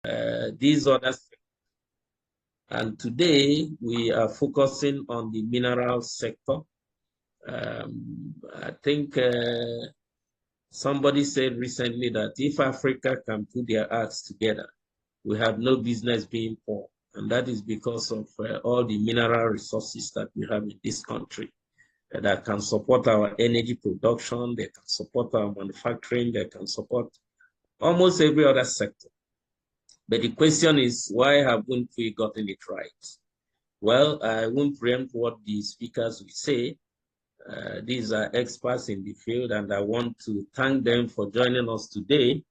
these other. And today we are focusing on the mineral sector. I think somebody said recently that if Africa can put their acts together, we have no business being poor. And that is because of all the mineral resources that we have in this country that can support our energy production, they can support our manufacturing, they can support almost every other sector. But the question is, why haven't we gotten it right? Well, I won't preempt what the speakers will say. These are experts in the field, and I want to thank them for joining us today.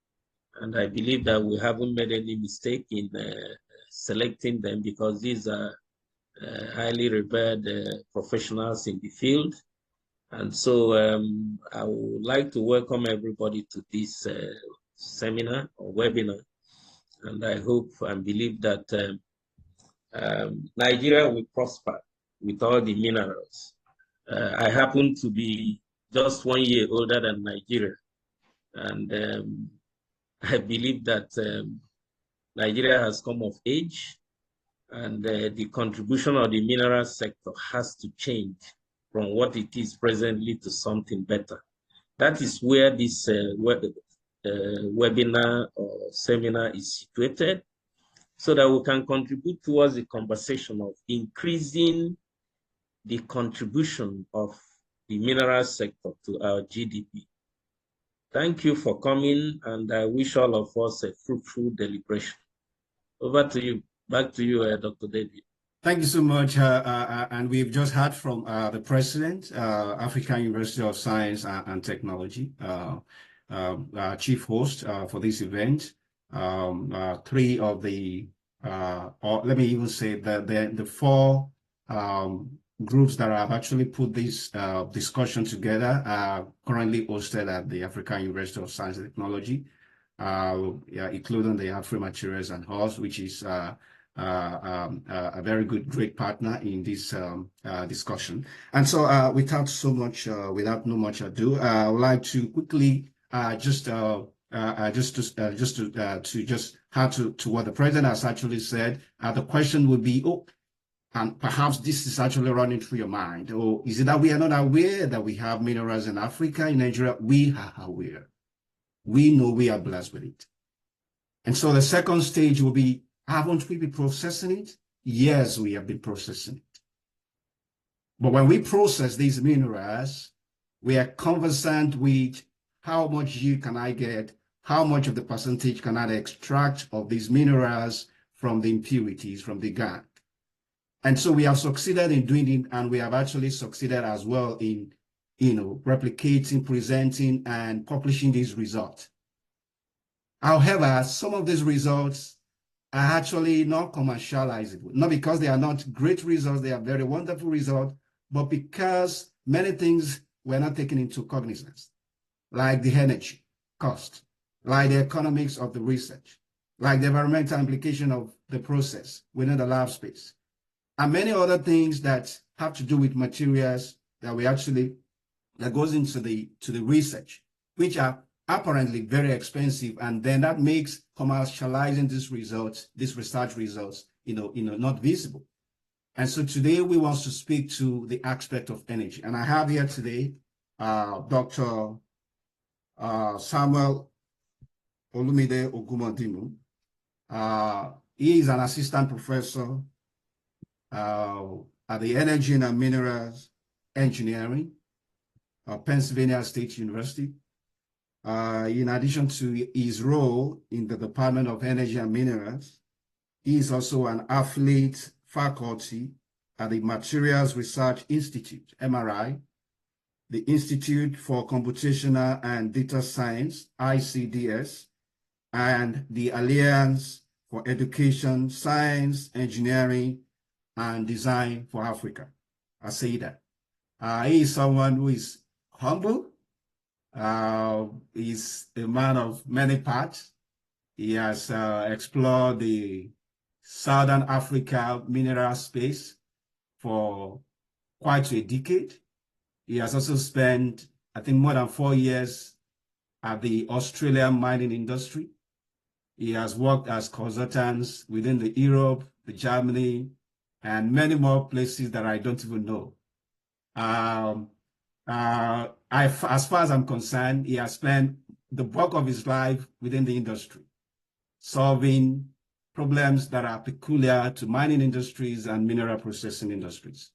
And I believe that we haven't made any mistake in selecting them, because these are highly revered professionals in the field. And so I would like to welcome everybody to this seminar or webinar. And I hope and believe that Nigeria will prosper with all the minerals. I happen to be just 1 year older than Nigeria. And I believe that Nigeria has come of age, and the contribution of the mineral sector has to change from what it is presently to something better. That is where this webinar or seminar is situated, so that we can contribute towards the conversation of increasing the contribution of the mineral sector to our GDP. Thank you for coming, and I wish all of us a fruitful deliberation. Over to you. Back to you, Dr. David. Thank you so much. And we've just heard from the president, African University of Science and Technology, chief host for this event. Three of the, or let me even say that the four groups that have actually put this discussion together are currently hosted at the African University of Science and Technology, including the Afri Materials and Horse, which is a very great partner in this discussion. And so without no much ado, I would like to quickly just add to what the president has actually said. The question would be, and perhaps this is actually running through your mind, or is it that we are not aware that we have minerals in Africa, in Nigeria? We are aware. We know we are blessed with it. And so the second stage will be, haven't we been processing it? Yes, we have been processing it. But when we process these minerals, we are conversant with how much yield can I get, how much of the percentage can I extract of these minerals from the impurities, from the gangue. And so we have succeeded in doing it, and we have actually succeeded as well in, replicating, presenting, and publishing these results. However, some of these results are actually not commercializable, not because they are not great results, they are very wonderful results, but because many things were not taken into cognizance, like the energy cost, like the economics of the research, like the environmental implication of the process within the lab space, and many other things that have to do with materials that goes into the research, which are apparently very expensive, and then that makes commercializing these research results, not visible. And so today we want to speak to the aspect of energy, and I have here today Dr. Samuel Olumide Ogumodimu. He is an assistant professor at the Energy and Minerals Engineering, Pennsylvania State University. In addition to his role in the Department of Energy and Minerals, he is also an affiliate faculty at the Materials Research Institute, MRI, the Institute for Computational and Data Science, ICDS, and the Alliance for Education, Science, Engineering, and Design for Africa, ASEIDA. He is someone who is humble. He's a man of many parts. He has explored the Southern Africa mineral space for quite a decade. He has also spent, I think, more than 4 years at the Australian mining industry. He has worked as consultants within the Europe, the Germany, and many more places that I don't even know. As far as I'm concerned, he has spent the bulk of his life within the industry, solving problems that are peculiar to mining industries and mineral processing industries.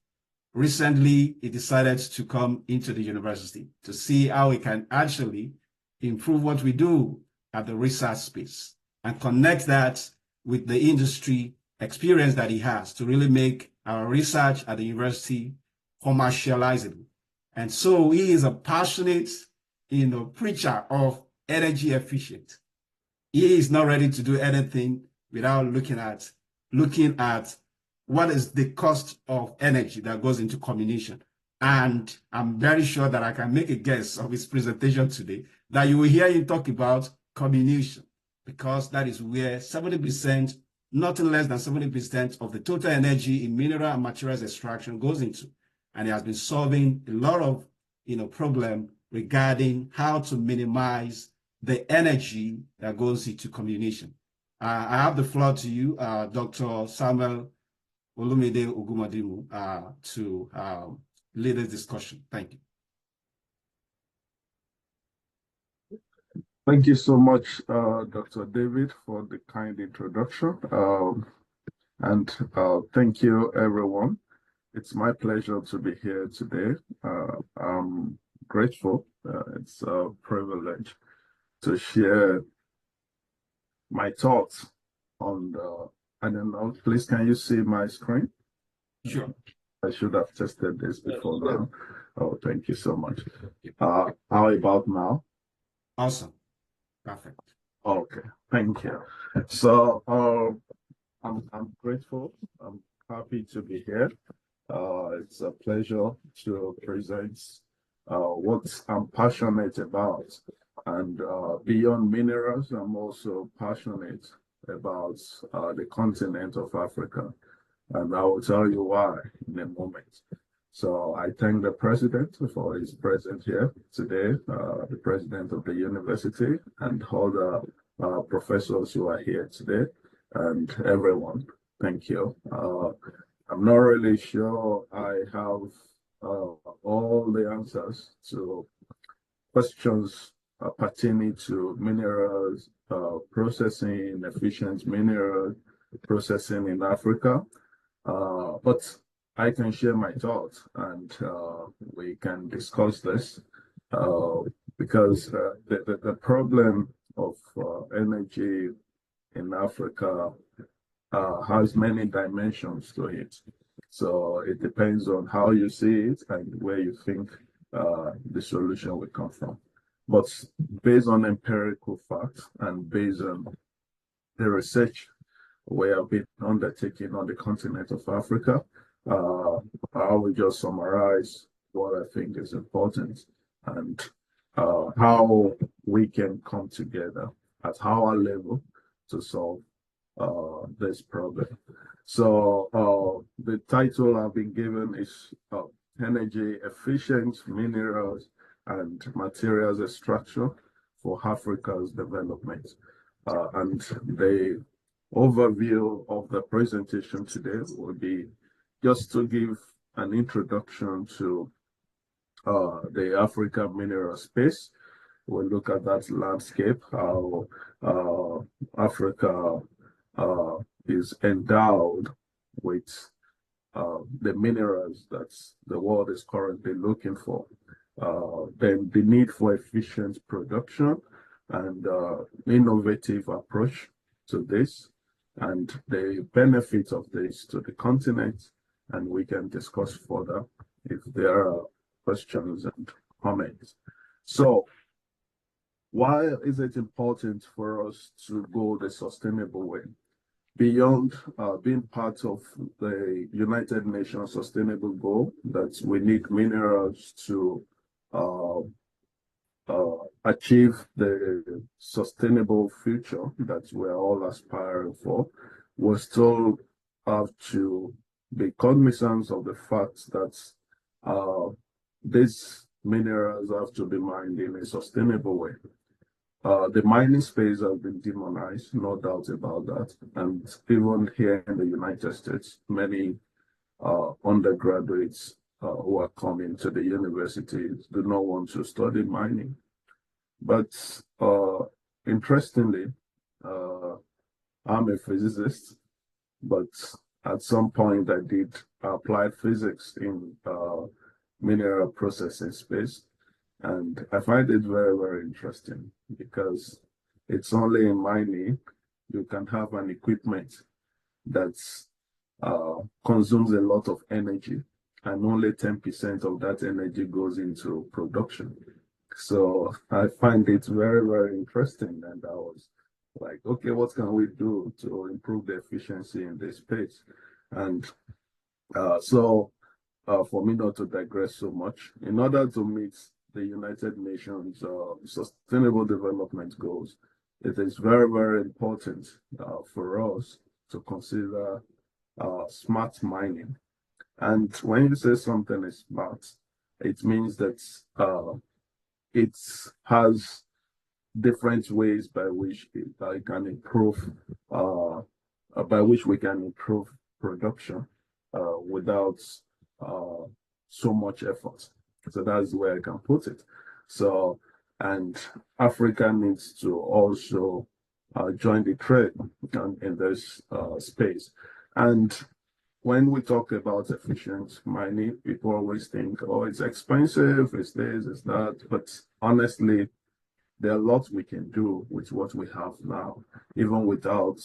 Recently, he decided to come into the university to see how he can actually improve what we do at the research space and connect that with the industry experience that he has to really make our research at the university commercializable. And so he is a passionate, preacher of energy efficient. He is not ready to do anything without looking at what is the cost of energy that goes into comminution. And I'm very sure that I can make a guess of his presentation today that you will hear him talk about comminution, because that is where 70%, nothing less than 70% of the total energy in mineral and materials extraction goes into. And he has been solving a lot of problem regarding how to minimize the energy that goes into comminution. I have the floor to you, Dr. Samuel Olumide Ogumadimu, to lead this discussion. Thank you. Thank you so much, Dr. David, for the kind introduction. And thank you, everyone. It's my pleasure to be here today. I'm grateful. It's a privilege to share my thoughts on the, I don't know, please, can you see my screen? Sure. I should have tested this before now. Oh, thank you so much. How about now? Awesome. Perfect. Okay, thank you. So I'm grateful. I'm happy to be here. It's a pleasure to present what I'm passionate about. And beyond minerals, I'm also passionate about the continent of Africa. And I will tell you why in a moment. So I thank the president for his presence here today, the president of the university, and all the professors who are here today, and everyone. Thank you. I'm not really sure I have all the answers to questions pertaining to minerals, processing, efficient mineral processing in Africa, but I can share my thoughts and we can discuss this because the problem of energy in Africa has many dimensions to it. So it depends on how you see it and where you think the solution will come from. But based on empirical facts and based on the research we have been undertaking on the continent of Africa, I will just summarize what I think is important and how we can come together at our level to solve this problem. So the title I've been given is Energy Efficient Minerals and Materials Extraction for Africa's Development. And the overview of the presentation today will be just to give an introduction to the African mineral space. We'll look at that landscape, how Africa is endowed with the minerals that the world is currently looking for. Then the need for efficient production and innovative approach to this, and the benefits of this to the continent, and we can discuss further if there are questions and comments. So why is it important for us to go the sustainable way? Beyond being part of the United Nations Sustainable Goal that we need minerals to achieve the sustainable future that we're all aspiring for, we still have to be cognizant of the fact that these minerals have to be mined in a sustainable way. the mining space has been demonized, no doubt about that. And even here in the United States, many undergraduates who are coming to the universities do not want to study mining. But interestingly, I'm a physicist, but at some point I did applied physics in mineral processing space. And I find it very, very interesting because it's only in mining you can have an equipment that consumes a lot of energy, and only 10% of that energy goes into production. So I find it very, very interesting. And I was like, okay, what can we do to improve the efficiency in this space? And for me not to digress so much, in order to meet the United Nations Sustainable Development Goals, it is very, very important for us to consider smart mining. And when you say something is smart, it means that it has different ways by which it can improve, by which we can improve production without so much effort. So that's the way I can put it. So, and Africa needs to also join the trade in this space. And when we talk about efficient mining, people always think, oh, it's expensive, it's this, it's that. But honestly, there are lots we can do with what we have now, even without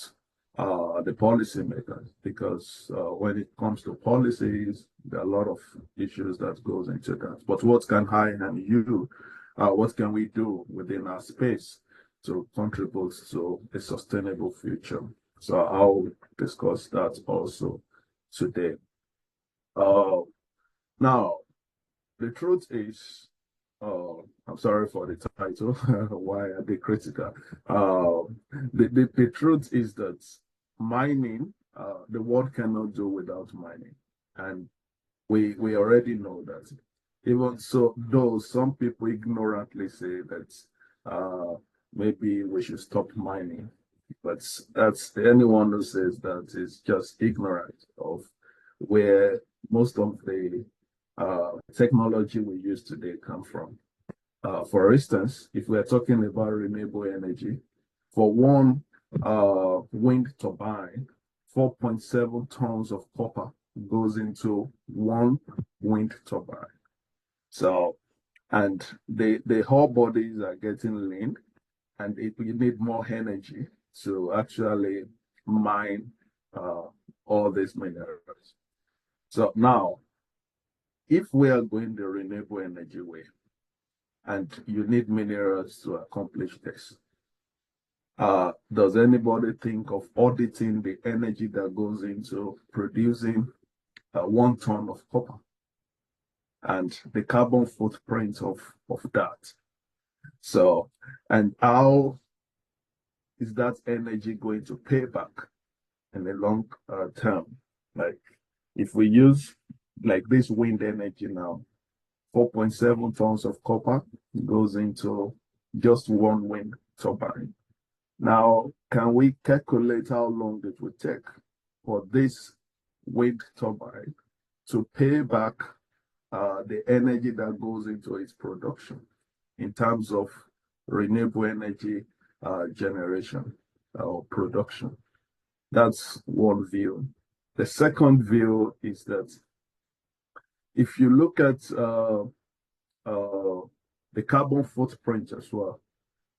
the policymakers, because when it comes to policies, there are a lot of issues that goes into that. But what can I and you, what can we do within our space to contribute to a sustainable future? So I'll discuss that also today. Now, the truth is, I'm sorry for the title. Why are they critical? The truth is that mining, the world cannot do without mining, and we already know that. Even so, though some people ignorantly say that maybe we should stop mining, but that's anyone who says that is just ignorant of where most of the technology we use today come from. For instance, if we're talking about renewable energy, for one wind turbine, 4.7 tons of copper goes into one wind turbine. So, and the whole bodies are getting lean, and you need more energy to actually mine all these minerals. So now, if we are going the renewable energy way, and you need minerals to accomplish this, does anybody think of auditing the energy that goes into producing 1 ton of copper and the carbon footprint of that? So, and how is that energy going to pay back in the long term? Like if we use like this wind energy now, 4.7 tons of copper goes into just one wind turbine. Now, can we calculate how long it would take for this wind turbine to pay back the energy that goes into its production in terms of renewable energy generation or production? That's one view. The second view is that if you look at the carbon footprint as well,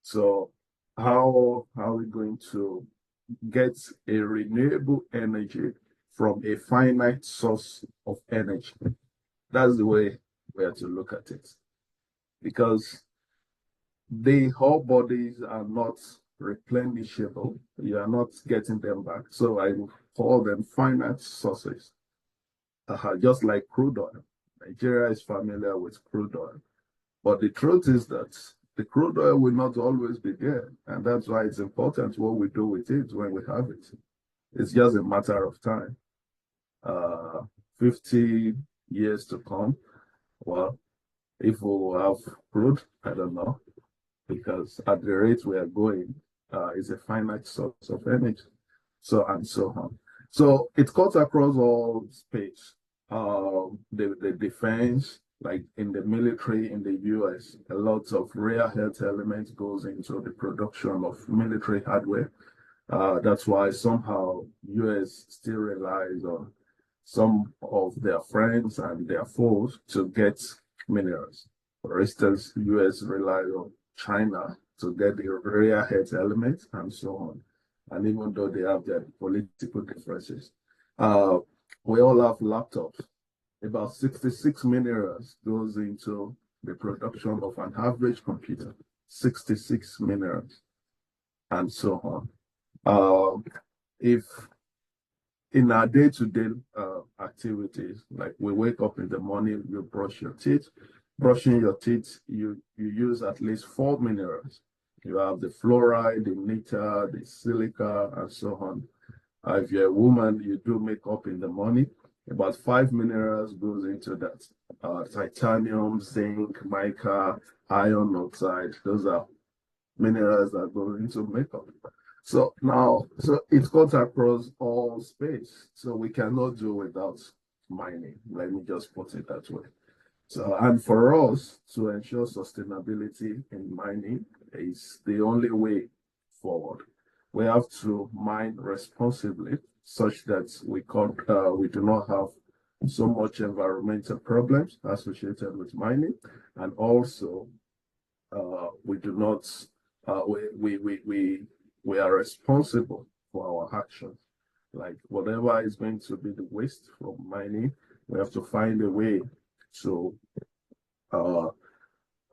so how are we going to get a renewable energy from a finite source of energy? That's the way we have to look at it, because the whole bodies are not replenishable. You are not getting them back. So I call them finite sources, just like crude oil. Nigeria is familiar with crude oil. But the truth is that the crude oil will not always be there. And that's why it's important what we do with it when we have it. It's just a matter of time. 50 years to come, well, if we will have crude, I don't know. because at the rate we are going, is a finite source of energy, so and so on. So it cuts across all space. The defense, like in the military in the US, a lot of rare earth elements goes into the production of military hardware. That's why somehow US still relies on some of their friends and their foes to get minerals. For instance, US rely on China to get the rare earth elements and so on. And even though they have their political differences, we all have laptops. About 66 minerals goes into the production of an average computer. 66 minerals and so on. If in our day-to-day activities, like we wake up in the morning, you brush your teeth. Brushing your teeth, you use at least 4 minerals. You have the fluoride, the niter, the silica, and so on. If you're a woman, you do makeup in the morning. About 5 minerals goes into that. Titanium, zinc, mica, iron oxide. Those are minerals that go into makeup. So now, so it cuts across all space. So we cannot do without mining. Let me just put it that way. So, and for us to ensure sustainability in mining is the only way forward. We have to mine responsibly such that we do not have so much environmental problems associated with mining, and also we do not we are responsible for our actions. Like whatever is going to be the waste from mining, we have to find a way to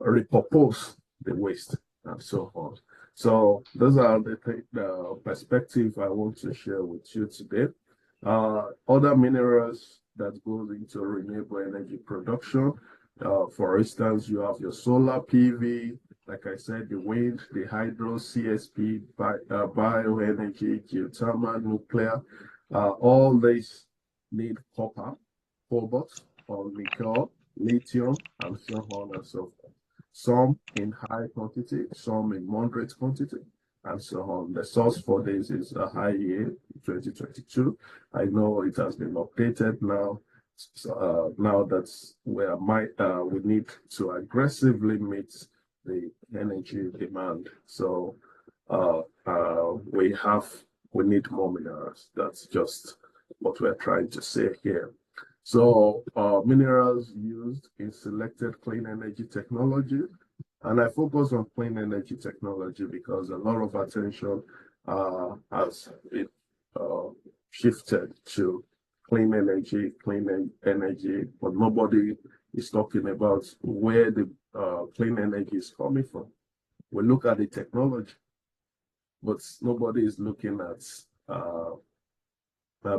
repurpose the waste and so on. So those are the perspective I want to share with you today. Other minerals that goes into renewable energy production. For instance, you have your solar PV, like I said, the wind, the hydro, CSP, bioenergy, geothermal, nuclear. All these need copper, cobalt, or nickel, lithium, and so on and so forth. Some in high quantity, some in moderate quantity, and so on. The source for this is a IEA 2022. I know it has been updated now. So, now that's where we need to aggressively meet the energy demand. So we need more minerals. That's just what we're trying to say here. So minerals used in selected clean energy technology. And I focus on clean energy technology because a lot of attention has been shifted to clean energy, but nobody is talking about where the clean energy is coming from. We look at the technology, but nobody is looking at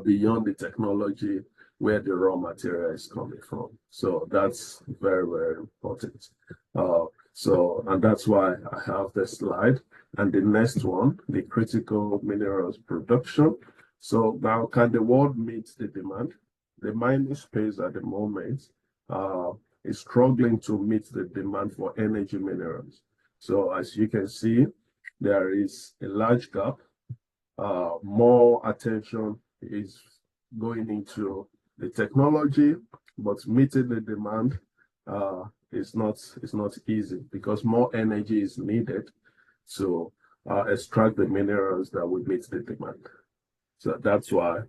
beyond the technology where the raw material is coming from. So that's very, very important. And that's why I have this slide. And the next one, the critical minerals production. So now, can the world meet the demand? The mining space at the moment is struggling to meet the demand for energy minerals. So as you can see, there is a large gap. More attention is going into the technology, but meeting the demand is not easy because more energy is needed to extract the minerals that will meet the demand. So that's why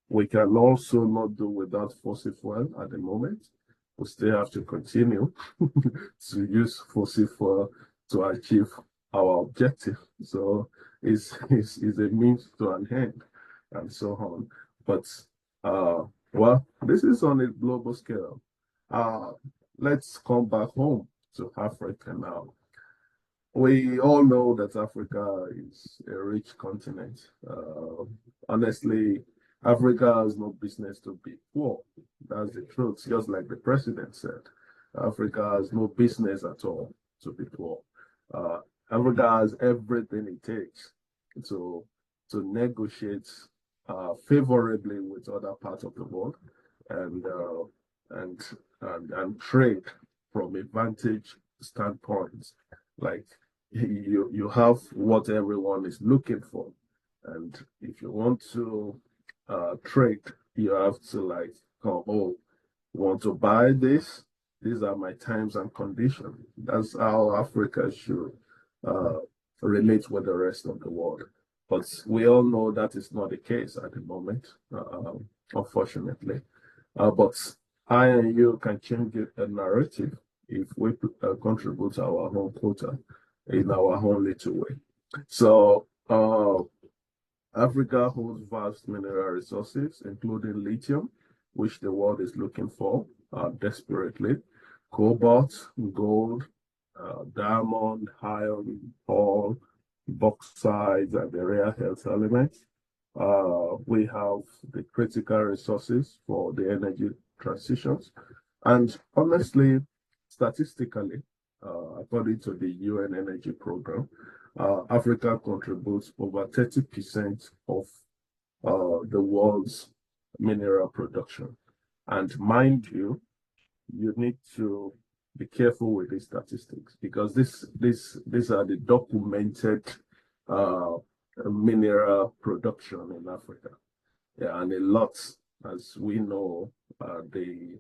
we can also not do without fossil fuel at the moment. We still have to continue to use fossil fuel to achieve our objective. So it's a means to an end and so on. But well, this is on a global scale. Let's come back home to Africa now. We all know that Africa is a rich continent. Honestly, Africa has no business to be poor. That's the truth, just like the president said. Africa has no business at all to be poor. Africa has everything it takes to negotiate favorably with other parts of the world and trade from a vantage standpoint. Like you have what everyone is looking for, and if you want to trade, you have to like come, oh, want to buy this? These are my terms and conditions. That's how Africa should uh, relate with the rest of the world. But we all know that is not the case at the moment, unfortunately. But I and you can change a narrative if we contribute our own quota in our own little way. So Africa holds vast mineral resources, including lithium, which the world is looking for desperately, cobalt, gold, diamond, iron, ore, bauxite, and the rare earth elements. We have the critical resources for the energy transitions. And honestly, statistically, according to the UN Energy Program, Africa contributes over 30% of the world's mineral production. And mind you, you need to be careful with these statistics because these are the documented mineral production in Africa. Yeah, and a lot, as we know, the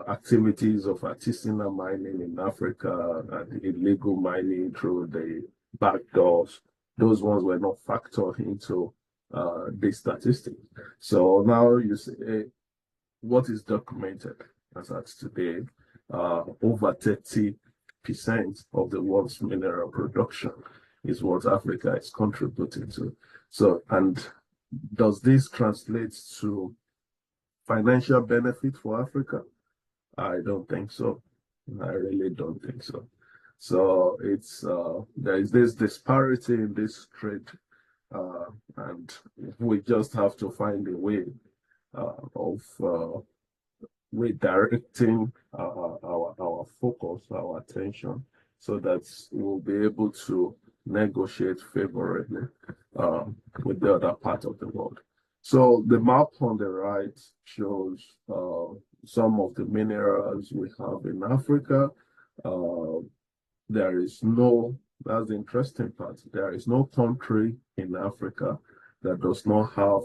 activities of artisanal mining in Africa and illegal mining through the back doors, those ones were not factored into the statistics. So now you see what is documented as at today, over 30% of the world's mineral production is what Africa is contributing to. So, and does this translate to financial benefit for Africa? I don't think so. I really don't think so. So it's there is this disparity in this trade, and we just have to find a way of redirecting our focus, our attention, so that we'll be able to negotiate favorably with the other part of the world. So the map on the right shows some of the minerals we have in Africa. There is no, that's the interesting part, there is no country in Africa that does not have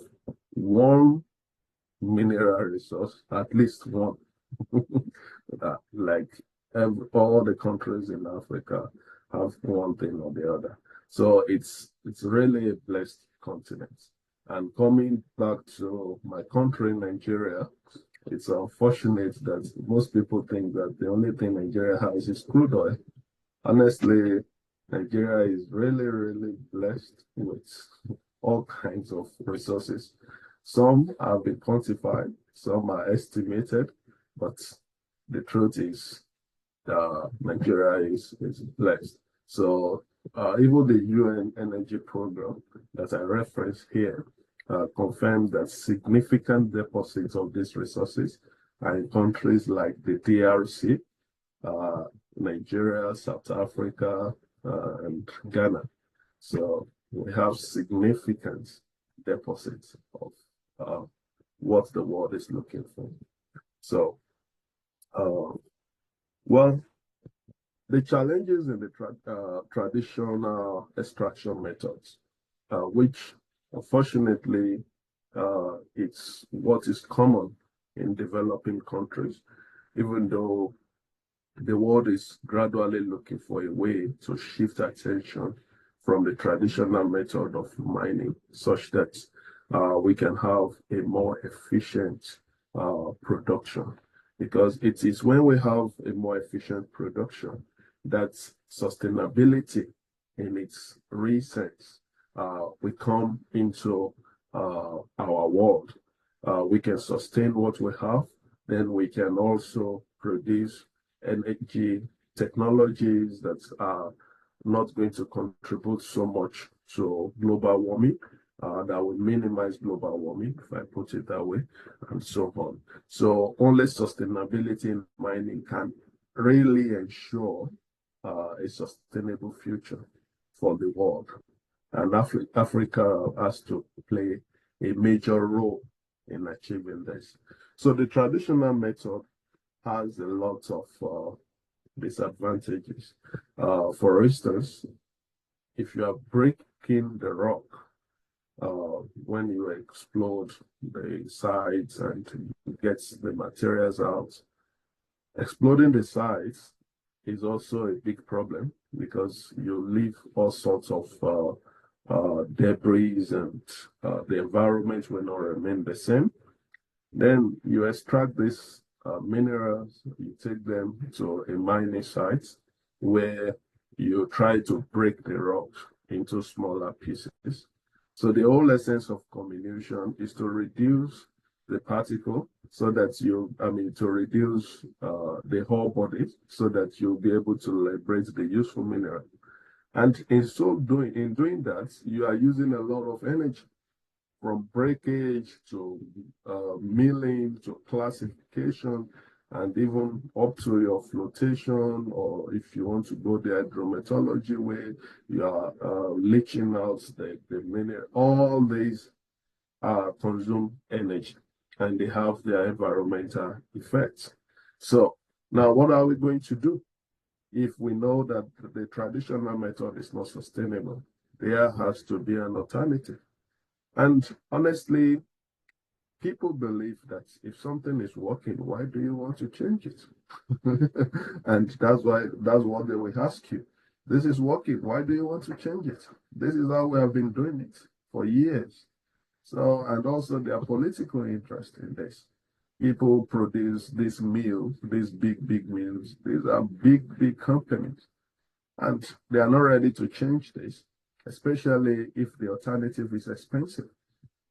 one mineral resource, at least one. Like all the countries in Africa have one thing or the other. So it's really a blessed continent. And coming back to my country, Nigeria, it's unfortunate that most people think that the only thing Nigeria has is crude oil. Honestly, Nigeria is really, really blessed with all kinds of resources. Some have been quantified, some are estimated, but the truth is Nigeria is blessed. So even the UN Energy Program that I referenced here confirmed that significant deposits of these resources are in countries like the DRC, Nigeria, South Africa, and Ghana. So we have significant deposits of what the world is looking for. So, well, the challenges in the traditional extraction methods, which unfortunately it's what is common in developing countries, even though the world is gradually looking for a way to shift attention from the traditional method of mining such that we can have a more efficient production. Because it is when we have a more efficient production that sustainability in its real sense we come into our world. We can sustain what we have, then we can also produce energy technologies that are not going to contribute so much to global warming, that will minimize global warming, if I put it that way, and so on. So only sustainability in mining can really ensure a sustainable future for the world. And Africa has to play a major role in achieving this. So the traditional method has a lot of disadvantages. For instance, if you are breaking the rock, when you explode the sides and get the materials out, exploding the sides is also a big problem because you leave all sorts of debris, and the environment will not remain the same. Then you extract these minerals, you take them to a mining site where you try to break the rock into smaller pieces. So the whole essence of comminution is to reduce the particle so that to reduce the whole body so that you'll be able to liberate the useful mineral. And in doing that, you are using a lot of energy, from breakage to milling to classification, and even up to your flotation, or if you want to go the hydrometallurgy way, you are leaching out the mineral. All these consume energy, and they have their environmental effects. So now what are we going to do if we know that the traditional method is not sustainable? There has to be an alternative. And honestly, people believe that if something is working, why do you want to change it? And that's what they will ask you. This is working, why do you want to change it? This is how we have been doing it for years. So, and also their political interest in this. People produce these mills, these big mills. These are big companies. And they are not ready to change this, especially if the alternative is expensive.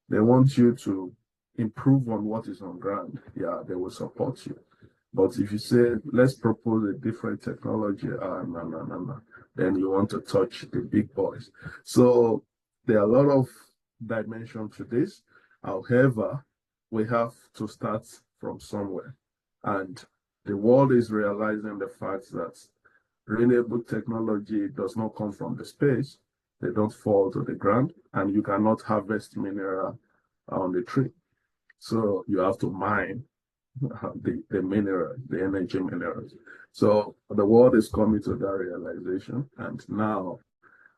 They want you to improve on what is on ground. Yeah, they will support you. But if you say, let's propose a different technology, no, then you want to touch the big boys. So there are a lot of dimensions to this. However, we have to start from somewhere. And the world is realizing the fact that renewable technology does not come from the space. They don't fall to the ground, and you cannot harvest mineral on the tree. So you have to mine the mineral, the energy minerals. So the world is coming to that realization, and now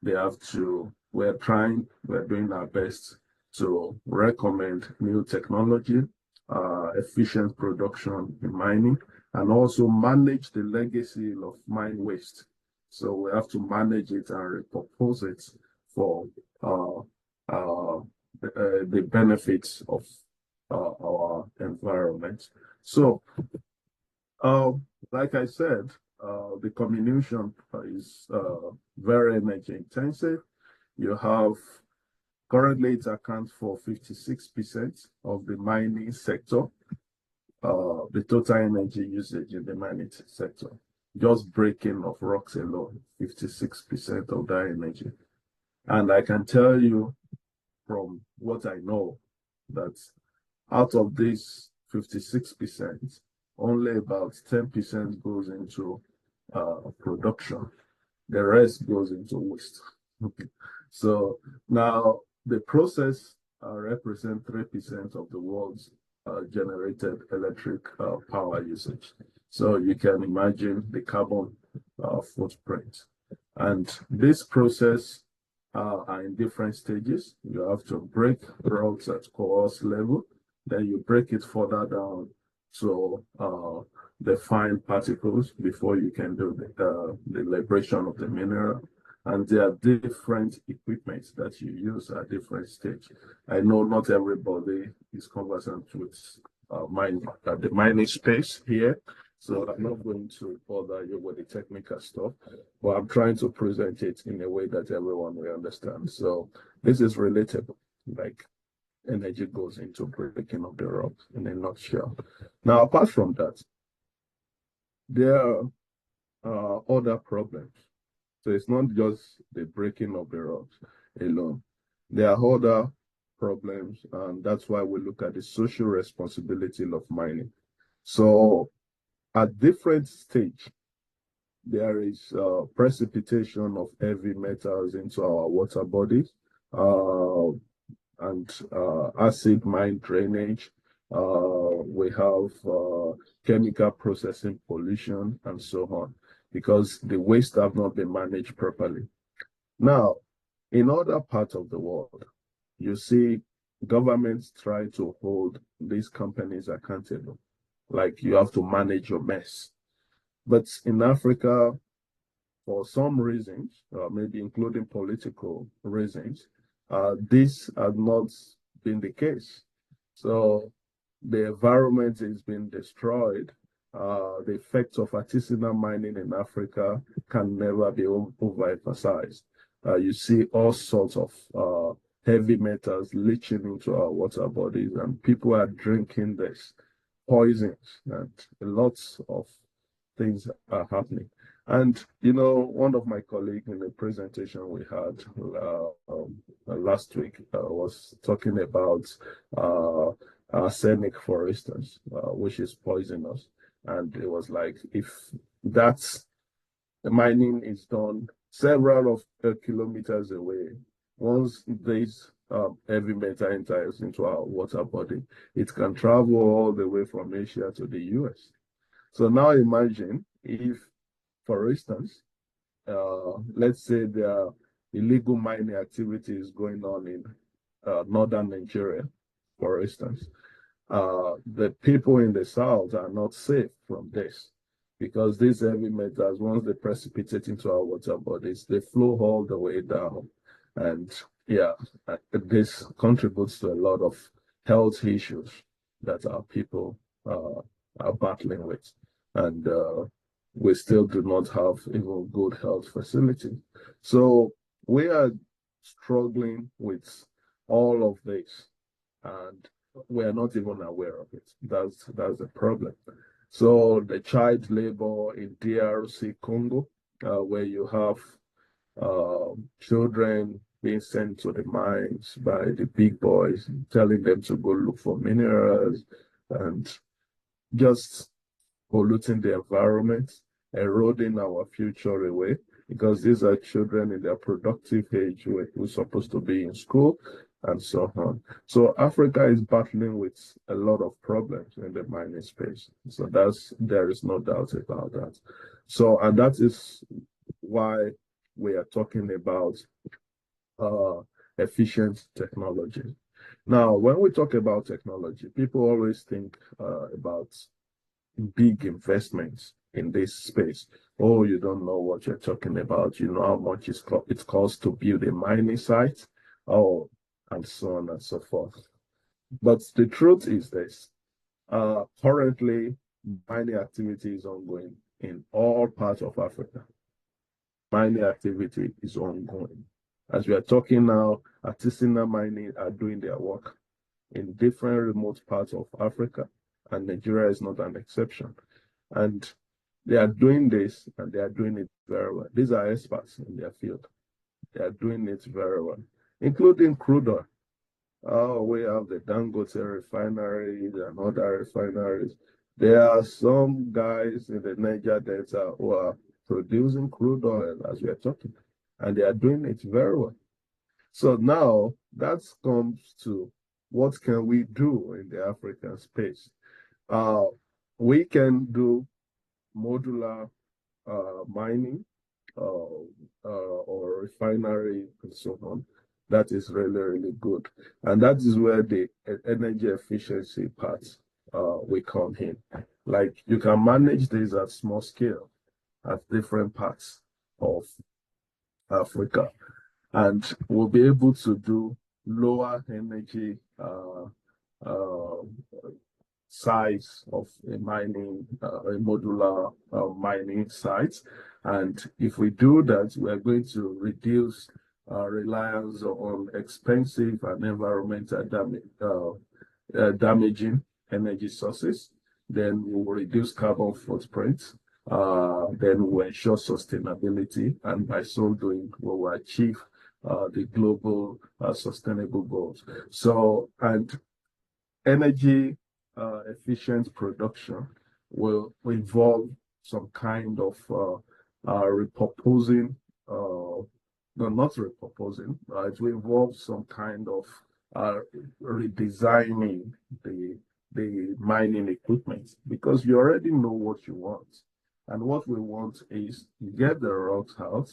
they have to, we're doing our best to recommend new technology, efficient production in mining, and also manage the legacy of mine waste. So we have to manage it and repurpose it for the benefits of our environment. So, like I said, the comminution is very energy intensive. You have, currently it accounts for 56% of the mining sector, the total energy usage in the mining sector. Just breaking of rocks alone, 56% of that energy. And I can tell you from what I know that out of this 56%, only about 10% goes into production. The rest goes into waste. So now the process represents 3% of the world's generated electric power usage. So you can imagine the carbon footprint. And this process are in different stages. You have to break rocks at coarse level, then you break it further down to the fine particles before you can do the liberation of the mineral. And there are different equipment that you use at different stages. I know not everybody is conversant with the mining space here, so I'm not going to bother you with the technical stuff, but I'm trying to present it in a way that everyone will understand. So this is relatable, like energy goes into breaking of the rock in a nutshell. Now, apart from that, there are other problems. So it's not just the breaking of the rocks alone. There are other problems, and that's why we look at the social responsibility of mining. So at different stage, there is precipitation of heavy metals into our water bodies, and acid mine drainage. We have chemical processing pollution and so on. because the waste have not been managed properly. Now, in other parts of the world, you see governments try to hold these companies accountable, like you have to manage your mess. But in Africa, for some reasons, maybe including political reasons, this has not been the case. So the environment is being destroyed. The effects of artisanal mining in Africa can never be overemphasized. You see all sorts of heavy metals leaching into our water bodies, and people are drinking this poisons, and lots of things are happening. And you know, one of my colleagues in the presentation we had last week was talking about arsenic, for instance, which is poisonous. And it was like, if that's the mining is done several of kilometers away, once this heavy metal enters into our water body, it can travel all the way from Asia to the US. So now imagine if, for instance, let's say there are illegal mining activities going on in northern Nigeria, for instance. The people in the south are not safe from this, because these heavy metals, once they precipitate into our water bodies, they flow all the way down. And yeah, this contributes to a lot of health issues that our people are battling with. And we still do not have even good health facilities. So we are struggling with all of this, and we are not even aware of it. That's the problem. So the child labor in DRC Congo, where you have children being sent to the mines by the big boys, telling them to go look for minerals, and just polluting the environment, eroding our future away, because these are children in their productive age who are supposed to be in school, and so on. So Africa is battling with a lot of problems in the mining space. So there is no doubt about that. So, and that is why we are talking about efficient technology. Now, when we talk about technology, people always think about big investments in this space. Oh, you don't know what you're talking about. You know how much it costs to build a mining site. Oh, and so on and so forth. But the truth is this. Currently, mining activity is ongoing in all parts of Africa. Mining activity is ongoing. As we are talking now, artisanal mining are doing their work in different remote parts of Africa, and Nigeria is not an exception. And they are doing this, and they are doing it very well. These are experts in their field. They are doing it very well, including crude oil. Oh, we have the Dangote refineries and other refineries. There are some guys in the Niger Delta who are producing crude oil as we are talking, and they are doing it very well. So now that comes to what can we do in the African space? We can do modular mining or refinery and so on. That is really, really good. And that is where the energy efficiency part will come in. Like, you can manage this at small scale at different parts of Africa, and we'll be able to do lower energy size of a mining, a modular mining site. And if we do that, we're going to reduce reliance on expensive and environmental damaging energy sources. Then we will reduce carbon footprint. Then we'll ensure sustainability, and by so doing, we will achieve the global sustainable goals. So, and energy efficient production will involve some kind of repurposing, no, not repurposing, it will involve some kind of redesigning the mining equipment, because you already know what you want. And what we want is get the rocks out,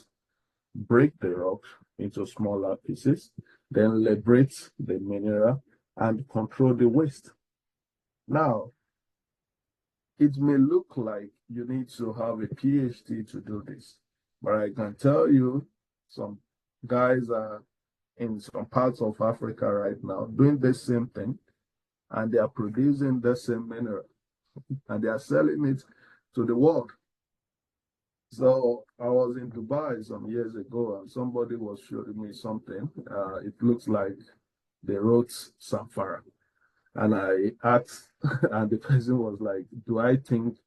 break the rock into smaller pieces, then liberate the mineral and control the waste. Now, it may look like you need to have a PhD to do this, but I can tell you some guys are in some parts of Africa right now doing the same thing, and they are producing the same mineral and they are selling it to the world. So I was in Dubai some years ago and somebody was showing me something. It looks like they wrote Samphara. And I asked, and the person was like, do I think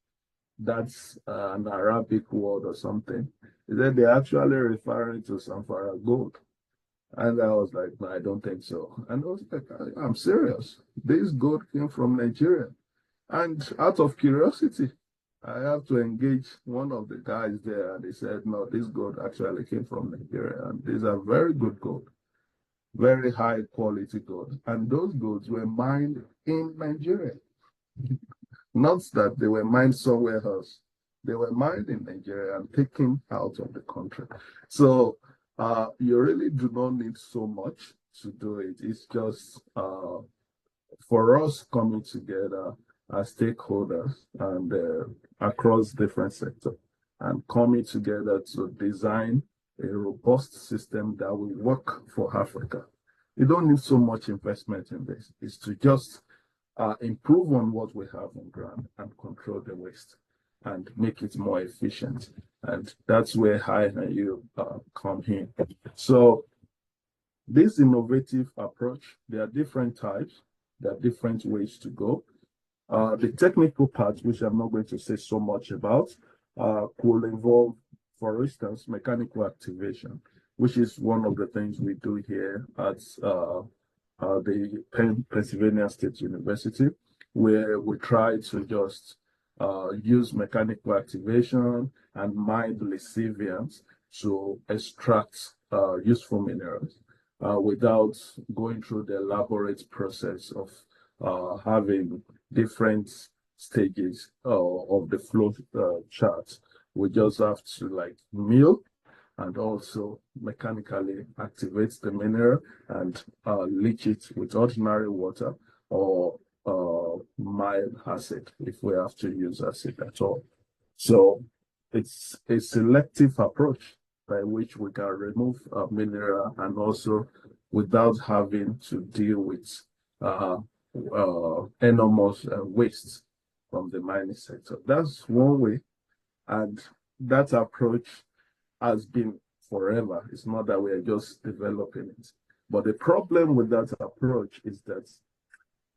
that's an Arabic word or something? He said they're actually referring to Samphara gold. And I was like, no, I don't think so. And I was like, I'm serious. This gold came from Nigeria. And out of curiosity, I have to engage one of the guys there. And they said, no, this gold actually came from Nigeria. And these are very good gold, very high quality gold. And those golds were mined in Nigeria. Not that they were mined somewhere else. They were mined in Nigeria and taken out of the country. So you really do not need so much to do it. It's just for us coming together as stakeholders and across different sectors and coming together to design a robust system that will work for Africa. You don't need so much investment in this. It's to just improve on what we have on ground and control the waste and make it more efficient. And that's where I and you come in. So this innovative approach, there are different types, there are different ways to go. The technical part, which I'm not going to say so much about, will involve, for instance, mechanical activation, which is one of the things we do here at the Pennsylvania State University, where we try to just use mechanical activation and mine lixiviants to extract useful minerals without going through the elaborate process of having different stages of the flow chart. We just have to like mill and also mechanically activate the mineral and leach it with ordinary water or mild acid if we have to use acid at all. So it's a selective approach by which we can remove mineral and also without having to deal with enormous waste from the mining sector. That's one way, and that approach has been forever. It's not that we are just developing it. But the problem with that approach is that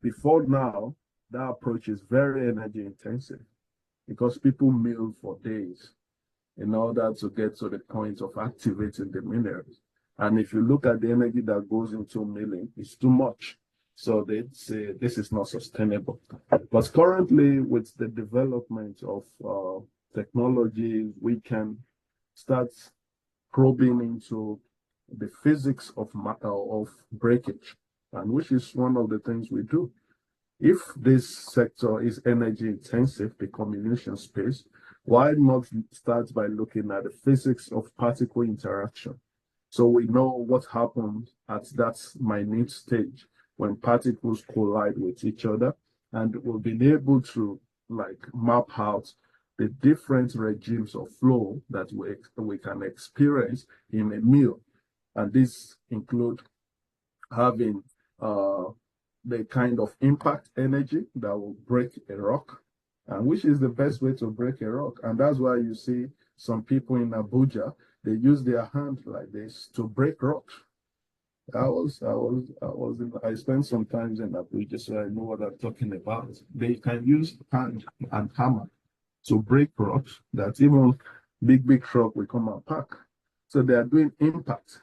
before now, that approach is very energy intensive because people mill for days in order to get to the point of activating the minerals. And if you look at the energy that goes into milling, it's too much. So they say this is not sustainable. But currently, with the development of technology, we can start probing into the physics of breakage, and which is one of the things we do. If this sector is energy intensive, the comminution space, why not start by looking at the physics of particle interaction? So we know what happens at that minute stage when particles collide with each other, and we'll be able to like map out the different regimes of flow that we can experience in a mill. And this include having the kind of impact energy that will break a rock, and which is the best way to break a rock. And that's why you see some people in Abuja, they use their hand like this to break rocks. I spent some time in Abuja, so I know what I'm talking about. They can use hand and hammer to break rocks that even big truck will come and pack. So they are doing impact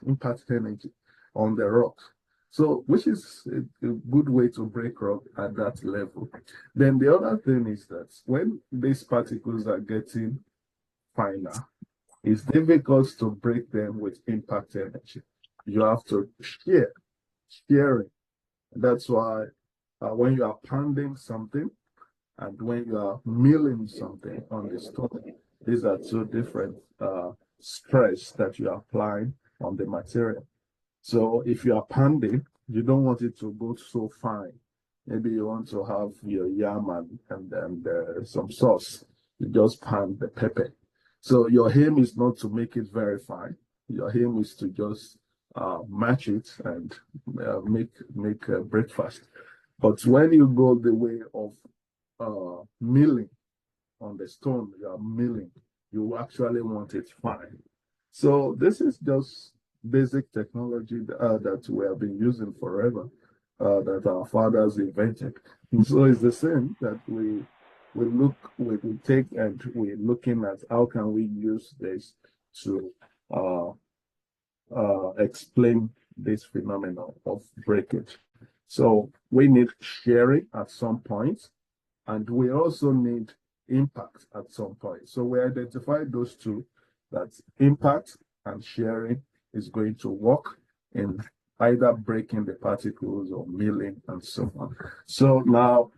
energy on the rocks. So, which is a good way to break rock at that level. Then the other thing is that when these particles are getting finer, it's difficult to break them with impact energy. You have to shearing. That's why when you are pounding something and when you are milling something on the stone, These are two different stress that you are applying on the material. So if you are pounding, you don't want it to go so fine. Maybe you want to have your yam and some sauce. You just pound the pepper. So your aim is not to make it very fine. Your aim is to just match it and make breakfast. But when you go the way of milling on the stone, you are milling, you actually want it fine. So this is just basic technology that we have been using forever, that our fathers invented. And so it's the same that we take and we're looking at how can we use this to explain this phenomenon of breakage. So we need sharing at some point, and we also need impact at some point. So we identified those two, that impact and sharing is going to work in either breaking the particles or milling and so on. So now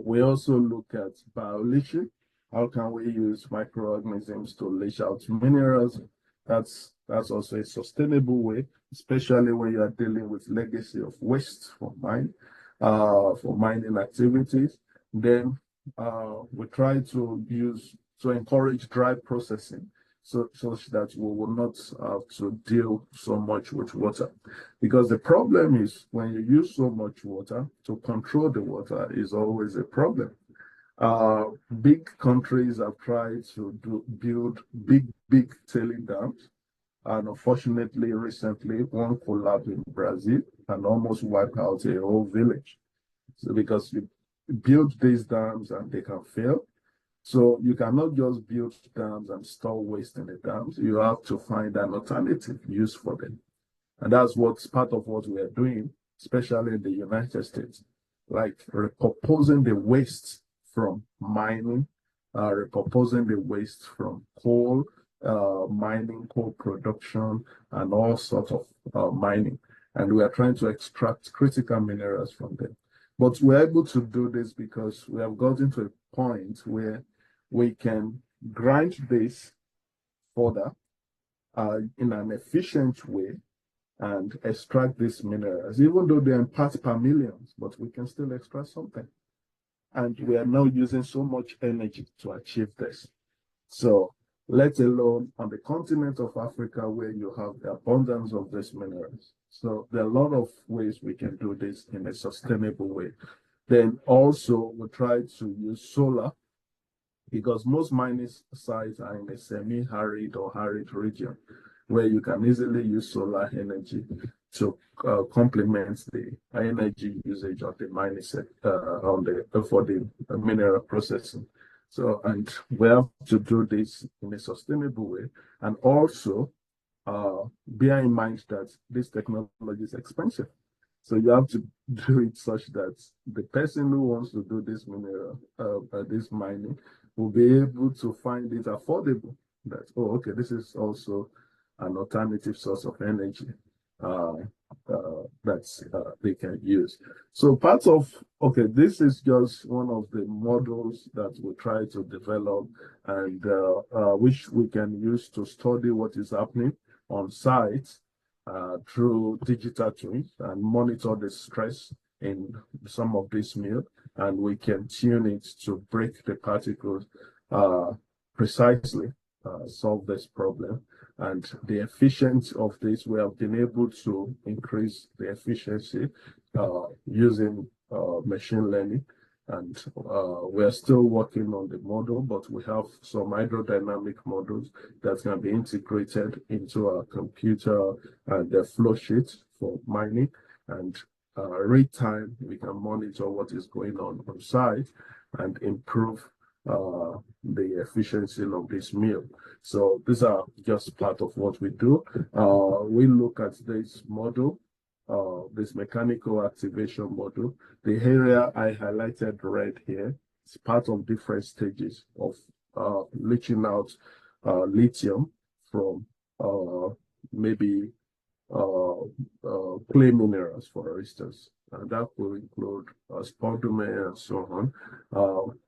we also look at bioleaching. How can we use microorganisms to leach out minerals? That's also a sustainable way, especially when you are dealing with legacy of waste for mining activities. Then we try to encourage dry processing, such that we will not have to deal so much with water. Because the problem is when you use so much water, to control the water is always a problem. Big countries have tried to build big tailing dams. And unfortunately, recently, one collapsed in Brazil and almost wiped out a whole village. So because you build these dams and they can fail. So you cannot just build dams and store waste in the dams. You have to find an alternative use for them. And that's what's part of what we are doing, especially in the United States, like repurposing the waste from mining, repurposing the waste from coal, mining, coal production, and all sorts of mining. And we are trying to extract critical minerals from them. But we're able to do this because we have gotten to a point where we can grind this further in an efficient way and extract these minerals, even though they're in parts per millions, but we can still extract something. And we are now using so much energy to achieve this. So, let alone on the continent of Africa, where you have the abundance of these minerals. So, there are a lot of ways we can do this in a sustainable way. Then also, we try to use solar, because most mining sites are in a semi-arid or arid region, where you can easily use solar energy to complement the energy usage of the mining sector for the mineral processing. So, and we have to do this in a sustainable way, and also bear in mind that this technology is expensive. So you have to do it such that the person who wants to do this this mining will be able to find it affordable. That, oh, okay, this is also an alternative source of energy that they can use. So part of, okay, this is just one of the models that we try to develop, and which we can use to study what is happening on site through digital twins and monitor the stress in some of this mill, and we can tune it to break the particles precisely, solve this problem. And the efficiency of this, we have been able to increase the efficiency using machine learning. And we're still working on the model, but we have some hydrodynamic models that can be integrated into our computer and the flow sheet for mining. And real time, we can monitor what is going on site and improve the efficiency of this mill. So these are just part of what we do. We look at this model, this mechanical activation model. The area I highlighted red here is part of different stages of leaching out lithium from maybe clay minerals, for instance. And that will include spodumene and so on.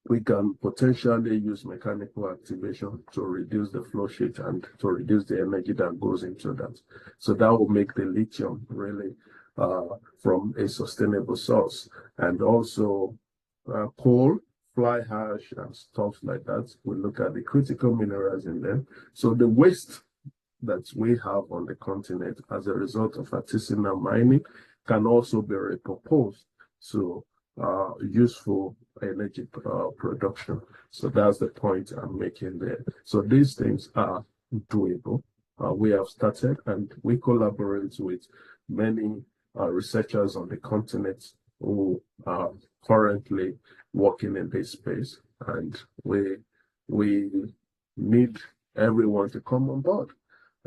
we can potentially use mechanical activation to reduce the flow sheet and to reduce the energy that goes into that. So that will make the lithium really from a sustainable source. And also coal, fly ash, and stuff like that. We look at the critical minerals in them. So the waste that we have on the continent as a result of artisanal mining can also be repurposed to useful energy production. So that's the point I'm making there. So these things are doable. We have started and we collaborate with many researchers on the continent who are currently working in this space, and we need everyone to come on board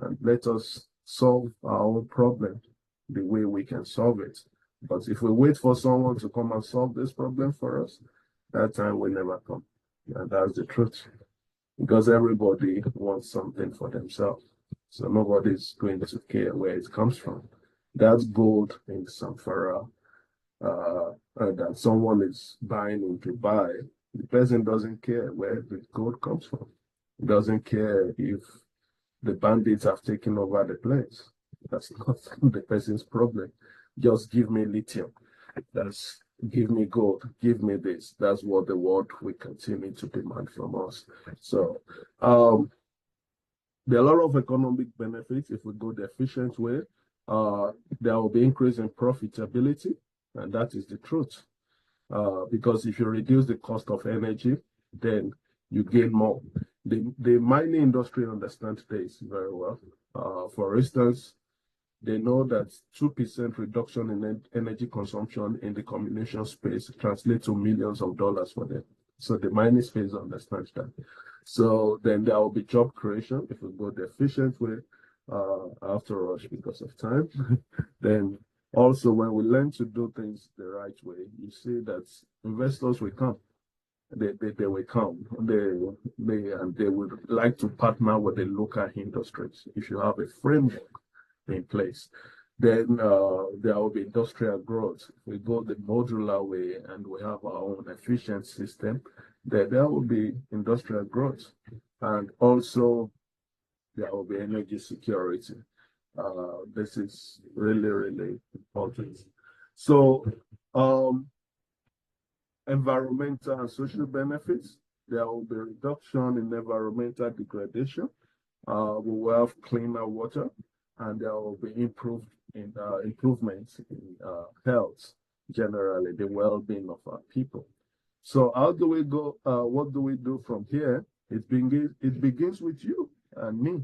and let us solve our own problem the way we can solve it. But if we wait for someone to come and solve this problem for us, that time will never come. And that's the truth. Because everybody wants something for themselves. So nobody's going to care where it comes from. That's gold in Zamfara that someone is buying in Dubai. The person doesn't care where the gold comes from. He doesn't care if the bandits have taken over the place. That's not the person's problem. Just give me lithium. Give me gold. Give me this. That's what the world will continue to demand from us. So there are a lot of economic benefits if we go the efficient way. There will be increase in profitability, and that is the truth. Because if you reduce the cost of energy, then you gain more. The mining industry understands this very well. For instance, they know that 2% reduction in energy consumption in the communication space translates to millions of dollars for them. So the mining space understands that. So then there will be job creation if we go the efficient way. I have to rush because of time. Then also when we learn to do things the right way, you see that investors will come. They will come. They would like to partner with the local industries. If you have a framework in place, then there will be industrial growth. If we go the modular way and we have our own efficient system, then there will be industrial growth. And also there will be energy security. This is really, really important. So environmental and social benefits, there will be reduction in environmental degradation. We will have cleaner water, and there will be improvements in health, generally the well-being of our people. So how do we go? What do we do from here? It begins with you and me.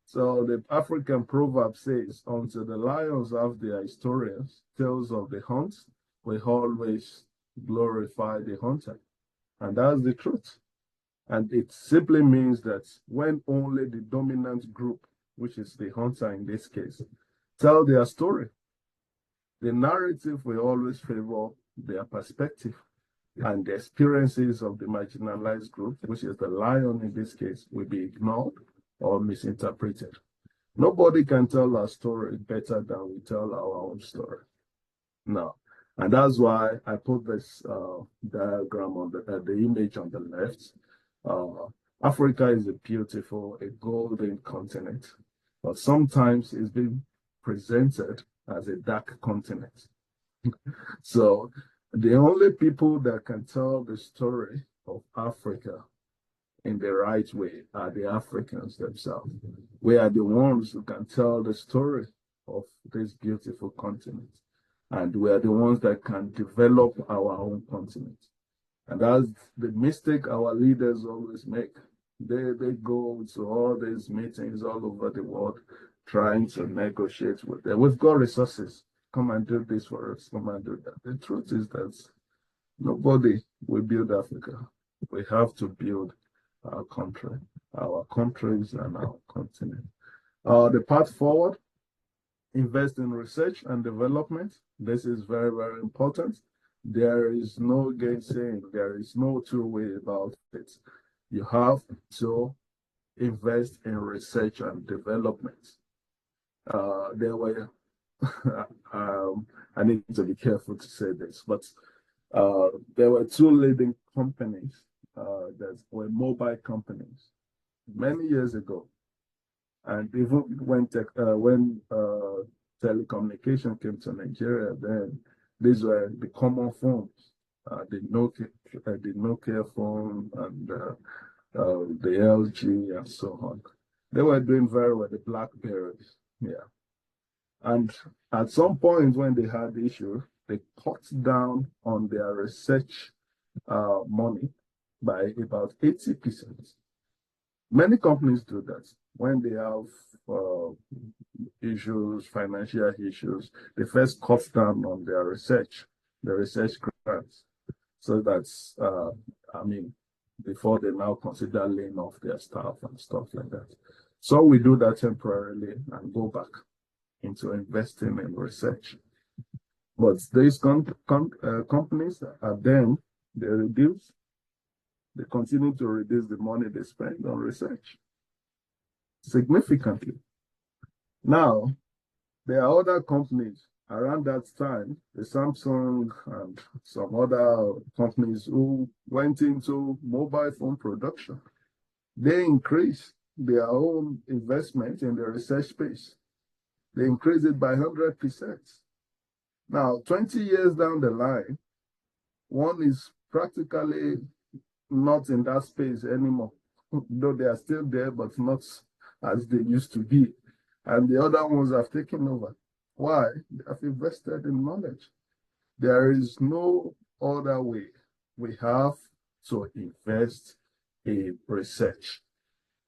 So the African proverb says, "Until the lions have their historians, tales of the hunt, we always glorify the hunter." And that's the truth. And it simply means that when only the dominant group, which is the hunter in this case, tell their story, the narrative will always favor their perspective, and the experiences of the marginalized group, which is the lion in this case, will be ignored or misinterpreted. Nobody can tell our story better than we tell our own story. Now, and that's why I put this diagram on the image on the left. Africa is a beautiful, a golden continent, but sometimes it's been presented as a dark continent. So the only people that can tell the story of Africa in the right way are the Africans themselves. We are the ones who can tell the story of this beautiful continent. And we are the ones that can develop our own continent. And that's the mistake our leaders always make. They go to all these meetings all over the world trying to negotiate with them. We've got resources. Come and do this for us. Come and do that. The truth is that nobody will build Africa. We have to build our country, our countries, and our continent. The path forward: invest in research and development. This is very, very important. There is no gainsaying. There is no two-way about it. You have to invest in research and development. I need to be careful to say this, but there were two leading companies that were mobile companies many years ago. And even when telecommunication came to Nigeria, then these were the common phones, the Nokia phone and the LG and so on. They were doing very well, the BlackBerries, yeah. And at some point when they had issues, they cut down on their research money by about 80%. Many companies do that. When they have issues, financial issues, they first cut down on their research, the research grants. So that's, before they now consider laying off their staff and stuff like that. So we do that temporarily and go back into investing in research. But these companies are then, they continue to reduce the money they spend on research significantly. Now, there are other companies around that time, the Samsung and some other companies who went into mobile phone production. They increased their own investment in the research space. They increased it by 100%. Now, 20 years down the line, one is practically not in that space anymore, though they are still there, but not as they used to be. And the other ones have taken over. Why? They have invested in knowledge. There is no other way. We have to invest in research.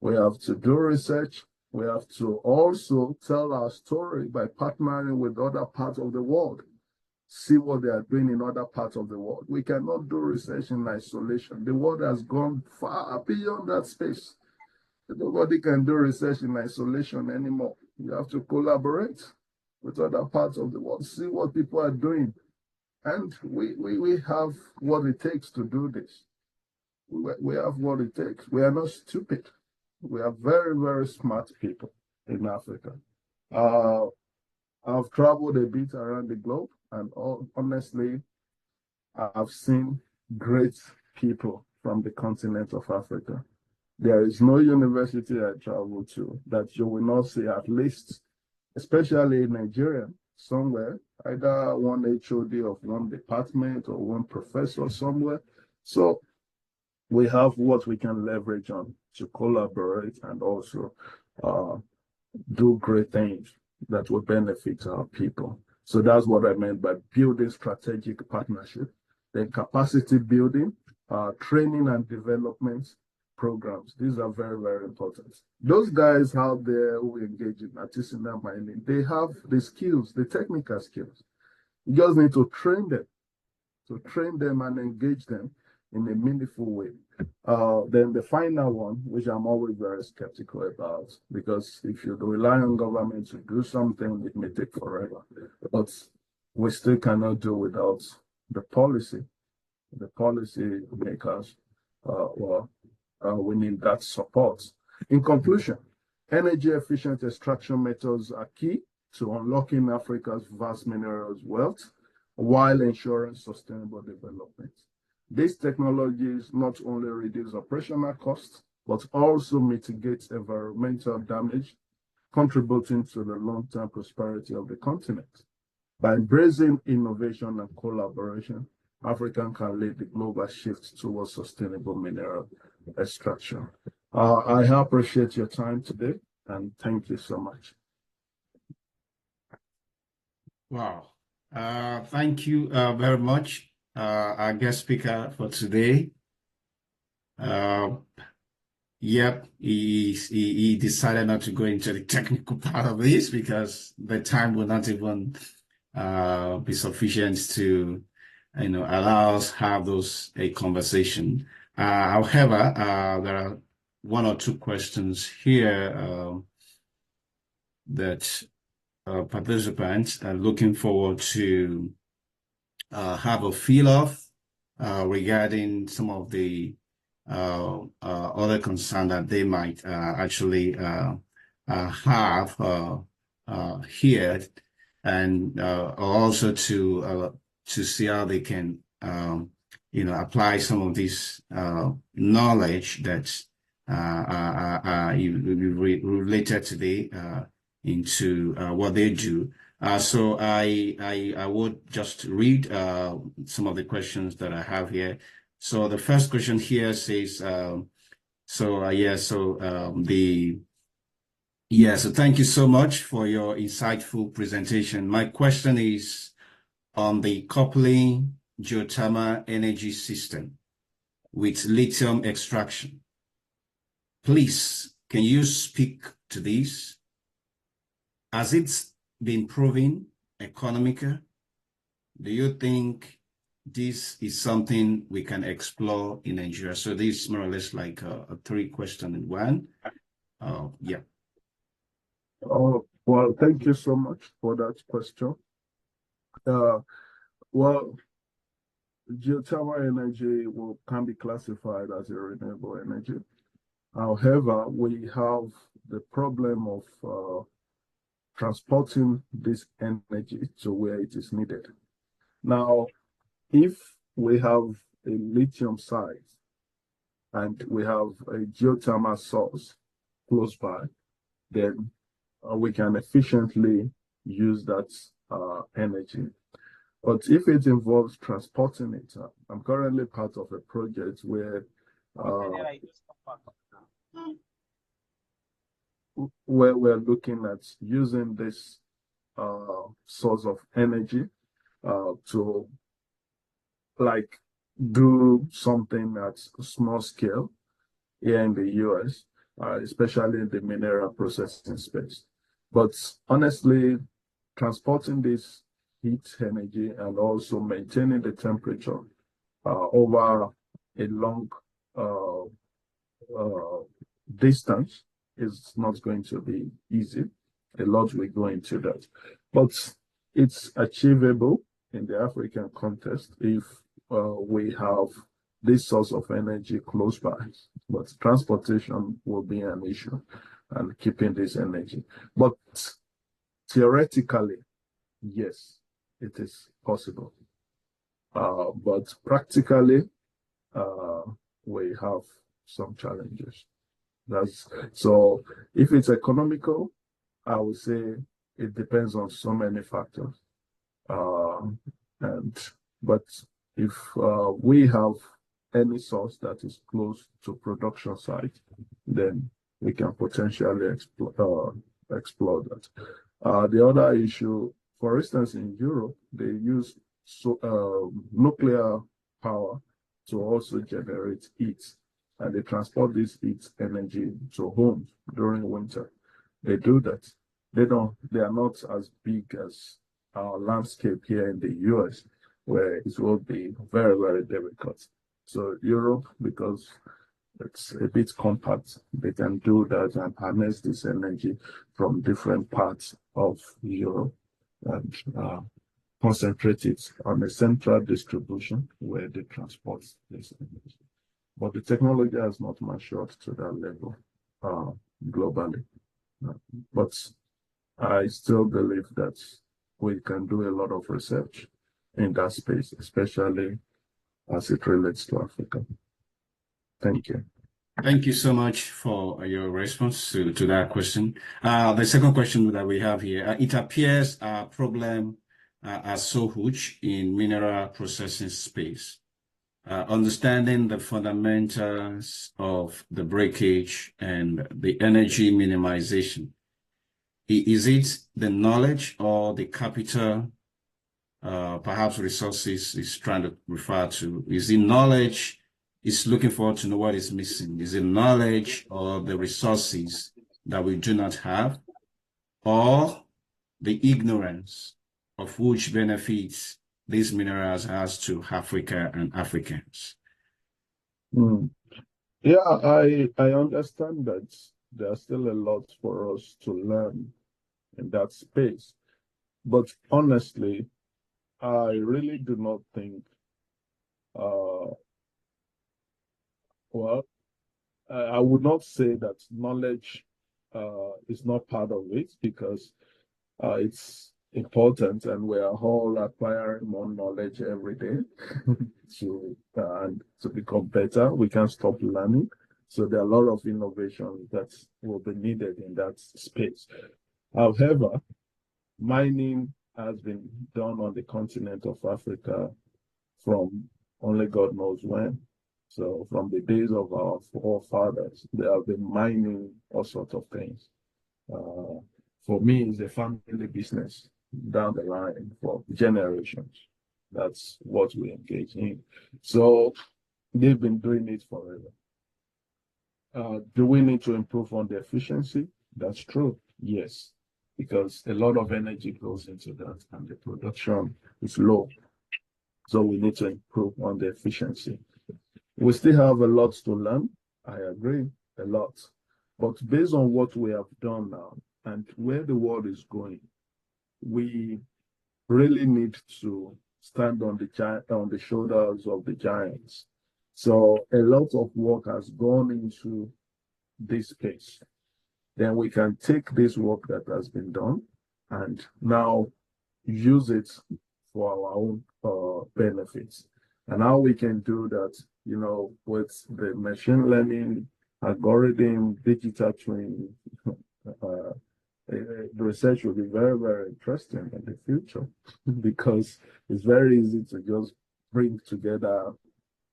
We have to do research. We have to also tell our story by partnering with other parts of the world. See what they are doing in other parts of the world. We cannot do research in isolation. The world has gone far beyond that space. Nobody can do research in isolation anymore. You have to collaborate with other parts of the world, see what people are doing. And we have what it takes to do this. We have what it takes. We are not stupid. We are very, very smart people in Africa. I've traveled a bit around the globe, and honestly, I've seen great people from the continent of Africa. There is no university I travel to that you will not see at least, especially in Nigeria, somewhere, either one HOD of one department or one professor somewhere. So we have what we can leverage on to collaborate and also do great things that will benefit our people. So that's what I meant by building strategic partnership, then capacity building, training and development programs. These are very, very important. Those guys out there who engage in artisanal mining, they have the skills, the technical skills. You just need to train them and engage them in a meaningful way. Then the final one, which I'm always very skeptical about, because if you rely on government to do something, it may take forever. But we still cannot do without the policy makers. We need that support. In conclusion, energy efficient extraction methods are key to unlocking Africa's vast minerals wealth while ensuring sustainable development. These technologies not only reduce operational costs, but also mitigate environmental damage, contributing to the long-term prosperity of the continent. By embracing innovation and collaboration, Africa can lead the global shift towards sustainable mineral extraction. I appreciate your time today, and thank you so much. Wow. Thank you very much, our guest speaker for today. Yep, he decided not to go into the technical part of this because the time will not even be sufficient to, allow us have a conversation. However, there are one or two questions here that participants are looking forward to have a feel of regarding some of the other concerns that they might actually have here, and also to see how they can apply some of this knowledge that related today into what they do. So I would just read some of the questions that I have here. So the first question here says, so thank you so much for your insightful presentation. My question is on the coupling geothermal energy system with lithium extraction. Please, can you speak to this? Has it been proven economical? Do you think this is something we can explore in Nigeria? So this is more or less like a three question in one. Yeah. Well, thank you so much for that question. Well, geothermal energy can be classified as a renewable energy. However, we have the problem of transporting this energy to where it is needed. Now, if we have a lithium site and we have a geothermal source close by, then we can efficiently use that energy. But if it involves transporting it, I'm currently part of a project where we're looking at using this source of energy to like do something at small scale here in the US, especially in the mineral processing space. But honestly, transporting this heat energy and also maintaining the temperature over a long distance is not going to be easy. A lot will go into that. But it's achievable in the African context if we have this source of energy close by. But transportation will be an issue and keeping this energy. But theoretically, yes, it is possible. But practically, we have some challenges. So if it's economical, I would say it depends on so many factors. But if we have any source that is close to production site, then we can potentially explore that. The other issue, for instance, in Europe, they use nuclear power to also generate heat, and they transport this heat energy to homes during winter. They do that. They are not as big as our landscape here in the US, where it will be very, very difficult. So Europe, because it's a bit compact, they can do that and harness this energy from different parts of Europe and concentrate it on a central distribution where they transport this energy. But the technology has not matured to that level globally. But I still believe that we can do a lot of research in that space, especially as it relates to Africa. Thank you. Thank you so much for your response to that question. The second question that we have here, it appears our problem are so huge in mineral processing space. Understanding the fundamentals of the breakage and the energy minimization. Is it the knowledge or the capital, perhaps resources is trying to refer to? Is it knowledge? Is looking forward to know what is missing? Is it knowledge or the resources that we do not have, or the ignorance of which benefits these minerals has to Africa and Africans? Yeah, I understand that there's still a lot for us to learn in that space. But honestly, I really do not think, I would not say that knowledge is not part of it, because it's important, and we are all acquiring more knowledge every day to become better. We can't stop learning. So there are a lot of innovation that will be needed in that space. However, mining has been done on the continent of Africa from only God knows when. So from the days of our forefathers, they have been mining all sorts of things. For me, it's a family business down the line for generations. That's what we engage in. So they've been doing it forever. Do we need to improve on the efficiency? That's true, yes, because a lot of energy goes into that and the production is low. So we need to improve on the efficiency. We still have a lot to learn. I agree, a lot. But based on what we have done now and where the world is going, we really need to stand on the shoulders of the giants. So a lot of work has gone into this space. Then we can take this work that has been done and now use it for our own benefits. And how we can do that, with the machine learning, algorithm, digital twin, the research will be very, very interesting in the future because it's very easy to just bring together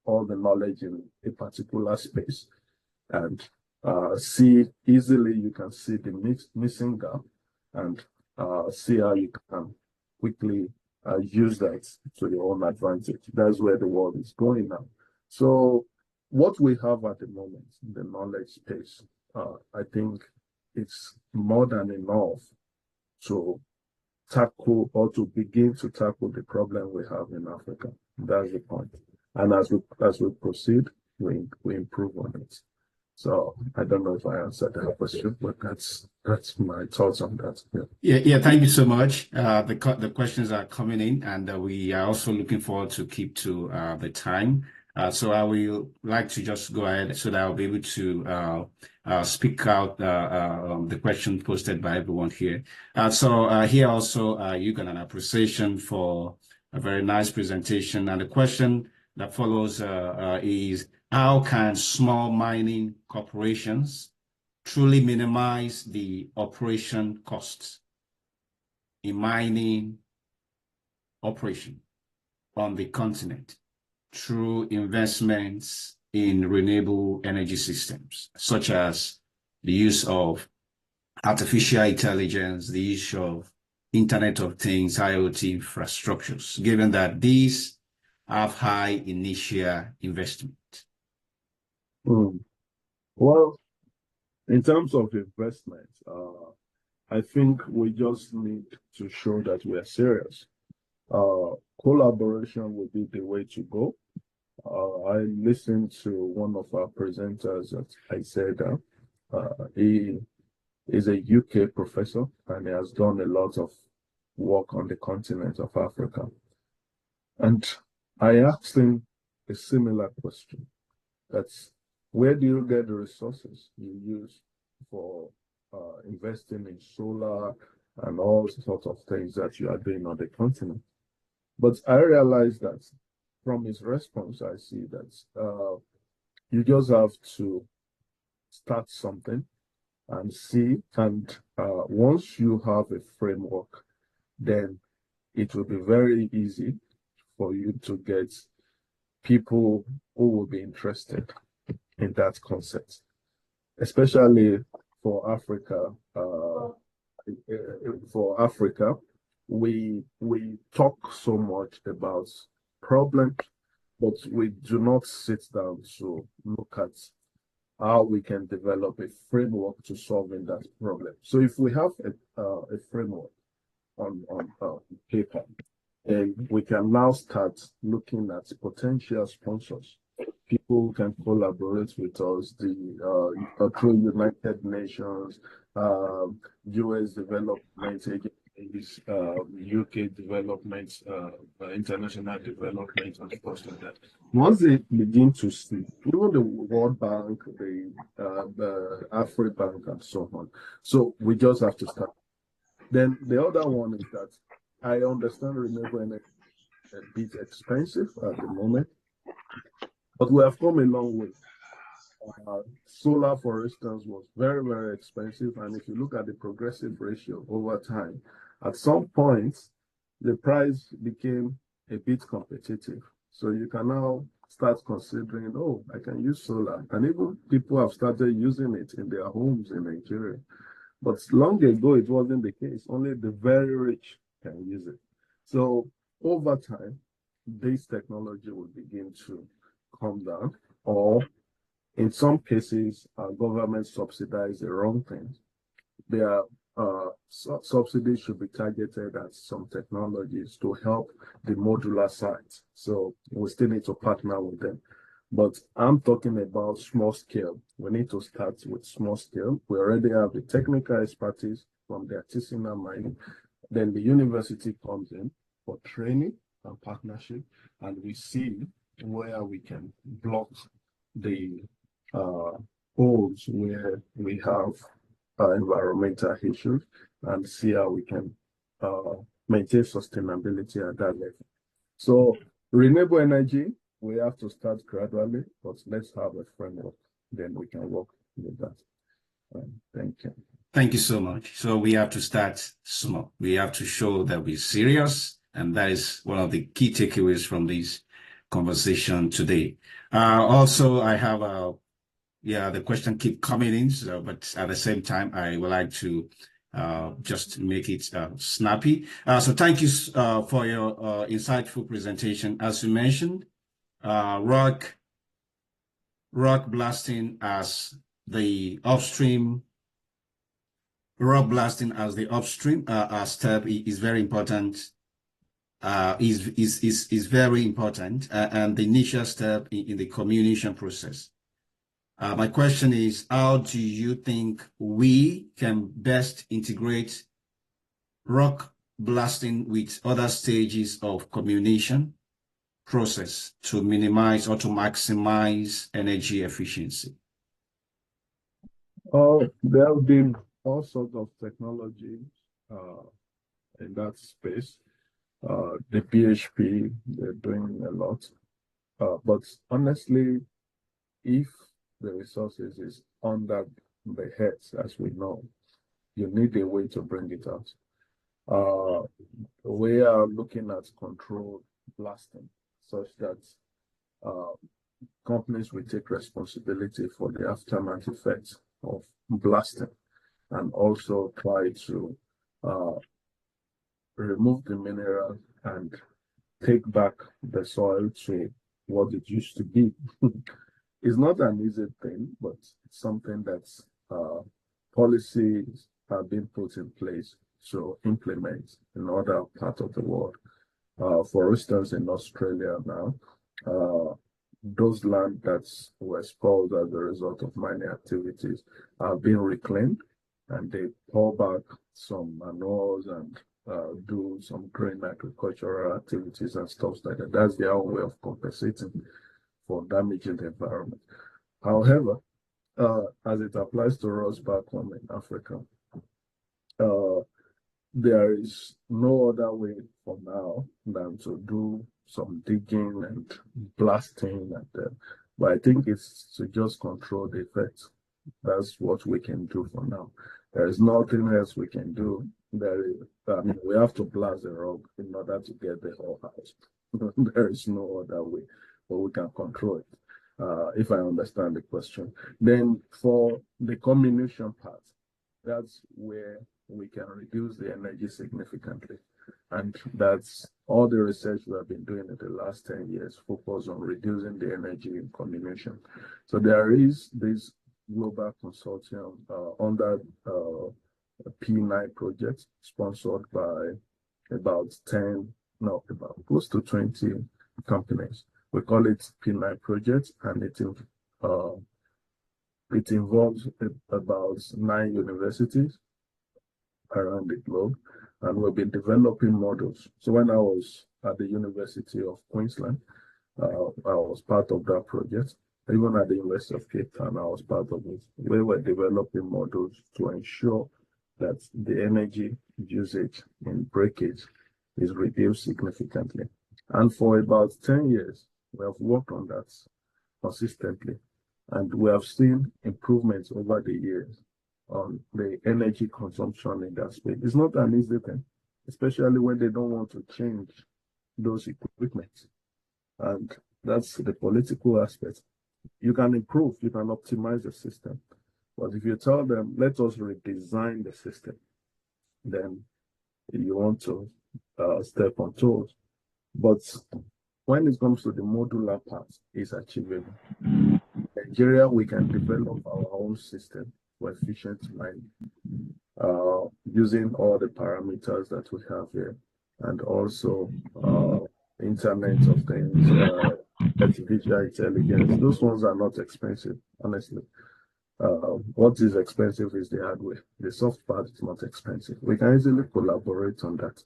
all the knowledge in a particular space and you can see the missing gap and see how you can quickly use that to your own advantage. That's where the world is going now. So what we have at the moment in the knowledge space, I think it's more than enough to tackle or to begin to tackle the problem we have in Africa. That's the point. And as we proceed, we improve on it. So I don't know if I answered that question, but that's my thoughts on that. Yeah. Thank you so much. The questions are coming in, and we are also looking forward to keep to the time. So I will like to just go ahead so that I'll be able to speak out the question posted by everyone here. So here also you got an appreciation for a very nice presentation, and the question that follows is, how can small mining corporations truly minimize the operation costs in mining operation on the continent through investments in renewable energy systems, such as the use of artificial intelligence, the use of Internet of Things, IoT infrastructures, given that these have high initial investment? Well, in terms of investment, I think we just need to show that we are serious. Collaboration will be the way to go. I listened to one of our presenters that I said he is a UK professor and he has done a lot of work on the continent of Africa. And I asked him a similar question. That's, where do you get the resources you use for investing in solar and all sorts of things that you are doing on the continent? But I realized that from his response, I see that you just have to start something and see. And once you have a framework, then it will be very easy for you to get people who will be interested in that concept, especially for Africa. For Africa, we talk so much about problems, but we do not sit down to look at how we can develop a framework to solving that problem. So if we have a framework on paper, and we can now start looking at potential sponsors. People can collaborate with us, through United Nations, US development agencies, UK development, international development, and stuff like that. Once they begin to see, even the World Bank, the African Bank, and so on. So we just have to start. Then the other one is that I understand renewable energy a bit expensive at the moment, but we have come a long way. Solar, for instance, was very, very expensive. And if you look at the progressive ratio over time, at some point, the price became a bit competitive. So you can now start considering, oh, I can use solar. And even people have started using it in their homes in Nigeria. But long ago, it wasn't the case. Only the very rich can use it. So over time, this technology will begin to come down, or in some cases, our government subsidize the wrong things. Their subsidies should be targeted at some technologies to help the modular sites. So we still need to partner with them. But I'm talking about small scale. We need to start with small scale. We already have the technical expertise from the artisanal mining. Then the university comes in for training and partnership, and we see where we can block the holes where we have environmental issues and see how we can maintain sustainability at that level. So renewable energy, we have to start gradually, but let's have a framework, then we can work with that. Thank you. Thank you so much. So we have to start small. We have to show that we're serious, and that is one of the key takeaways from this conversation today. Also, I have the question keep coming in, so, but at the same time, I would like to just make it snappy. So thank you for your insightful presentation. As you mentioned, rock blasting as the upstream step is very important. Is very important, and the initial step in the comminution process. My question is, how do you think we can best integrate rock blasting with other stages of comminution process to minimize or to maximize energy efficiency? There have been all sorts of technologies in that space. The BHP, they're doing a lot. But honestly, if the resources is under the heads, as we know, you need a way to bring it out. We are looking at controlled blasting such that companies will take responsibility for the aftermath effects of blasting, and also try to remove the mineral and take back the soil to what it used to be. It's not an easy thing, but it's something that's policies have been put in place to implement in other parts of the world. For instance, in Australia now, those land that were spoiled as a result of mining activities are being reclaimed, and they pour back some manures and do some green agricultural activities and stuff like that. That's their own way of compensating for damaging the environment. However, as it applies to us back home in Africa, there is no other way for now than to do some digging and blasting, but I think it's to just control the effects. That's what we can do for now. There is nothing else we can do. We have to blast the rock in order to get the whole house. There is no other way, but we can control it, if I understand the question. Then for the comminution part, that's where we can reduce the energy significantly. And that's all the research we have been doing in the last 10 years, focused on reducing the energy in comminution. So there is this global consortium under P9 project, sponsored by about close to 20 companies. We call it P9 project, and it involves about 9 universities around the globe, and we've been developing models. So when I was at the University of Queensland, I was part of that project. Even at the University of Cape Town, I was part of it. We were developing models to ensure that the energy usage in breakage is reduced significantly. And for about 10 years, we have worked on that consistently. And we have seen improvements over the years on the energy consumption in that space. It's not an easy thing, especially when they don't want to change those equipment. And that's the political aspect. You can improve, you can optimize the system. But if you tell them, let us redesign the system, then you want to step on toes. But when it comes to the modular part, it's achievable. In Nigeria, we can develop our own system for efficient mining, using all the parameters that we have here, and also Internet of Things, artificial intelligence. Those ones are not expensive, honestly. What is expensive is the hardware. The soft part is not expensive. We can easily collaborate on that.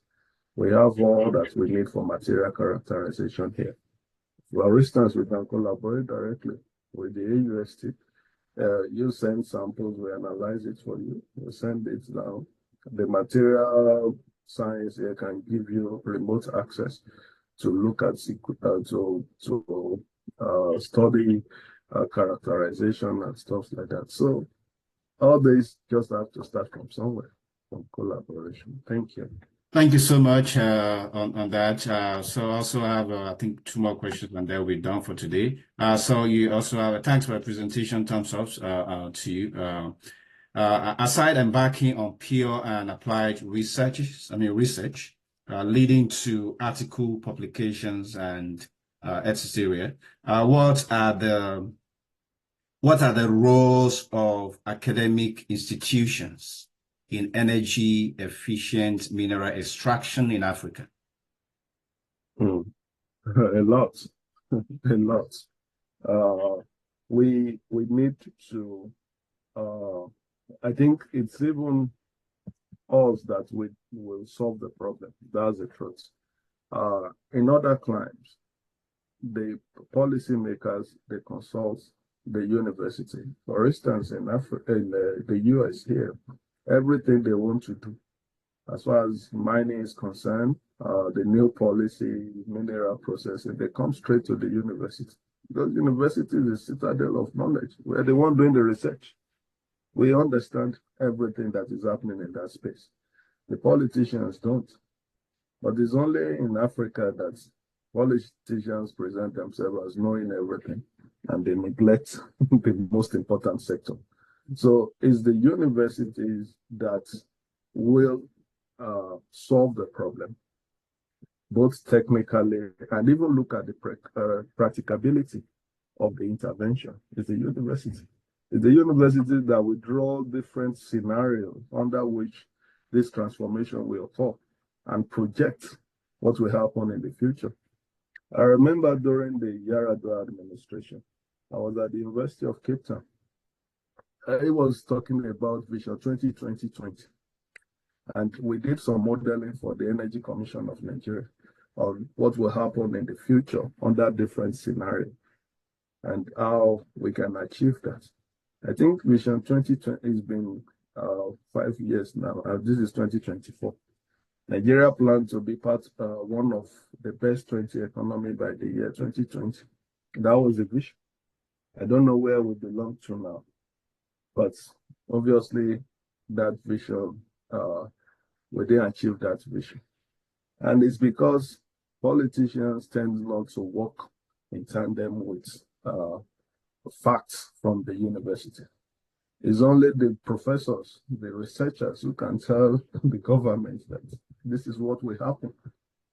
We have all that we need for material characterization here. For instance, we can collaborate directly with the AUST. You send samples, we analyze it for you. You send it down. The material science here can give you remote access to look at study characterization and stuff like that. So all this just have to start from somewhere, from collaboration. Thank you. Thank you so much on that. So I also have, I think, 2 more questions, and then we're done for today. So you also have thanks for the presentation, thumbs up to you. Aside embarking on pure and applied research, leading to article publications and etc. What are the roles of academic institutions in energy efficient mineral extraction in Africa? A lot, a lot. We need to. I think it's even us that will solve the problem. That's the truth. In other climes, the policymakers, they consult the university. For instance, in Africa, in the US here, everything they want to do, as far as mining is concerned, the new policy, mineral processing, they come straight to the university. Because university is a citadel of knowledge. We're the one doing the research. We understand everything that is happening in that space. The politicians don't. But it's only in Africa that politicians present themselves as knowing everything, and they neglect the most important sector. So it's the universities that will solve the problem, both technically and even look at the practicability of the intervention. It's the university. It's the university that will draw different scenarios under which this transformation will occur and project what will happen in the future. I remember during the Yar'Adua administration, I was at the University of Cape Town. I was talking about Vision 2020, and we did some modeling for the Energy Commission of Nigeria on what will happen in the future under different scenarios and how we can achieve that. I think Vision 2020 has been 5 years now. This is 2024. Nigeria plans to be one of the best 20 economy by the year 2020. That was the vision. I don't know where we belong to now, but obviously that vision, we didn't achieve that vision. And it's because politicians tend not to work in tandem with facts from the university. It's only the professors, the researchers who can tell the government that this is what will happen.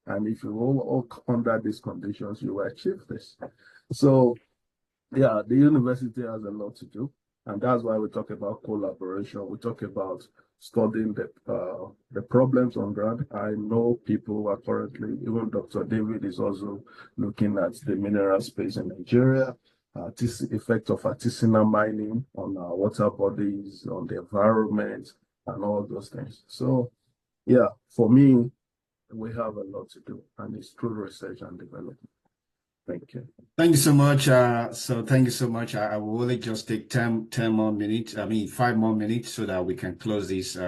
And if you all work under these conditions, you will achieve this. So, yeah, the university has a lot to do. And that's why we talk about collaboration. We talk about studying the problems on ground. I know people who are currently, even Dr. David is also looking at the mineral space in Nigeria. Effect of artisanal mining on our water bodies, on the environment, and all those things. So, yeah, for me, we have a lot to do, and it's through research and development. Thank you. Thank you so much. So thank you so much. I will only just take 10 more minutes, 5 more minutes so that we can close this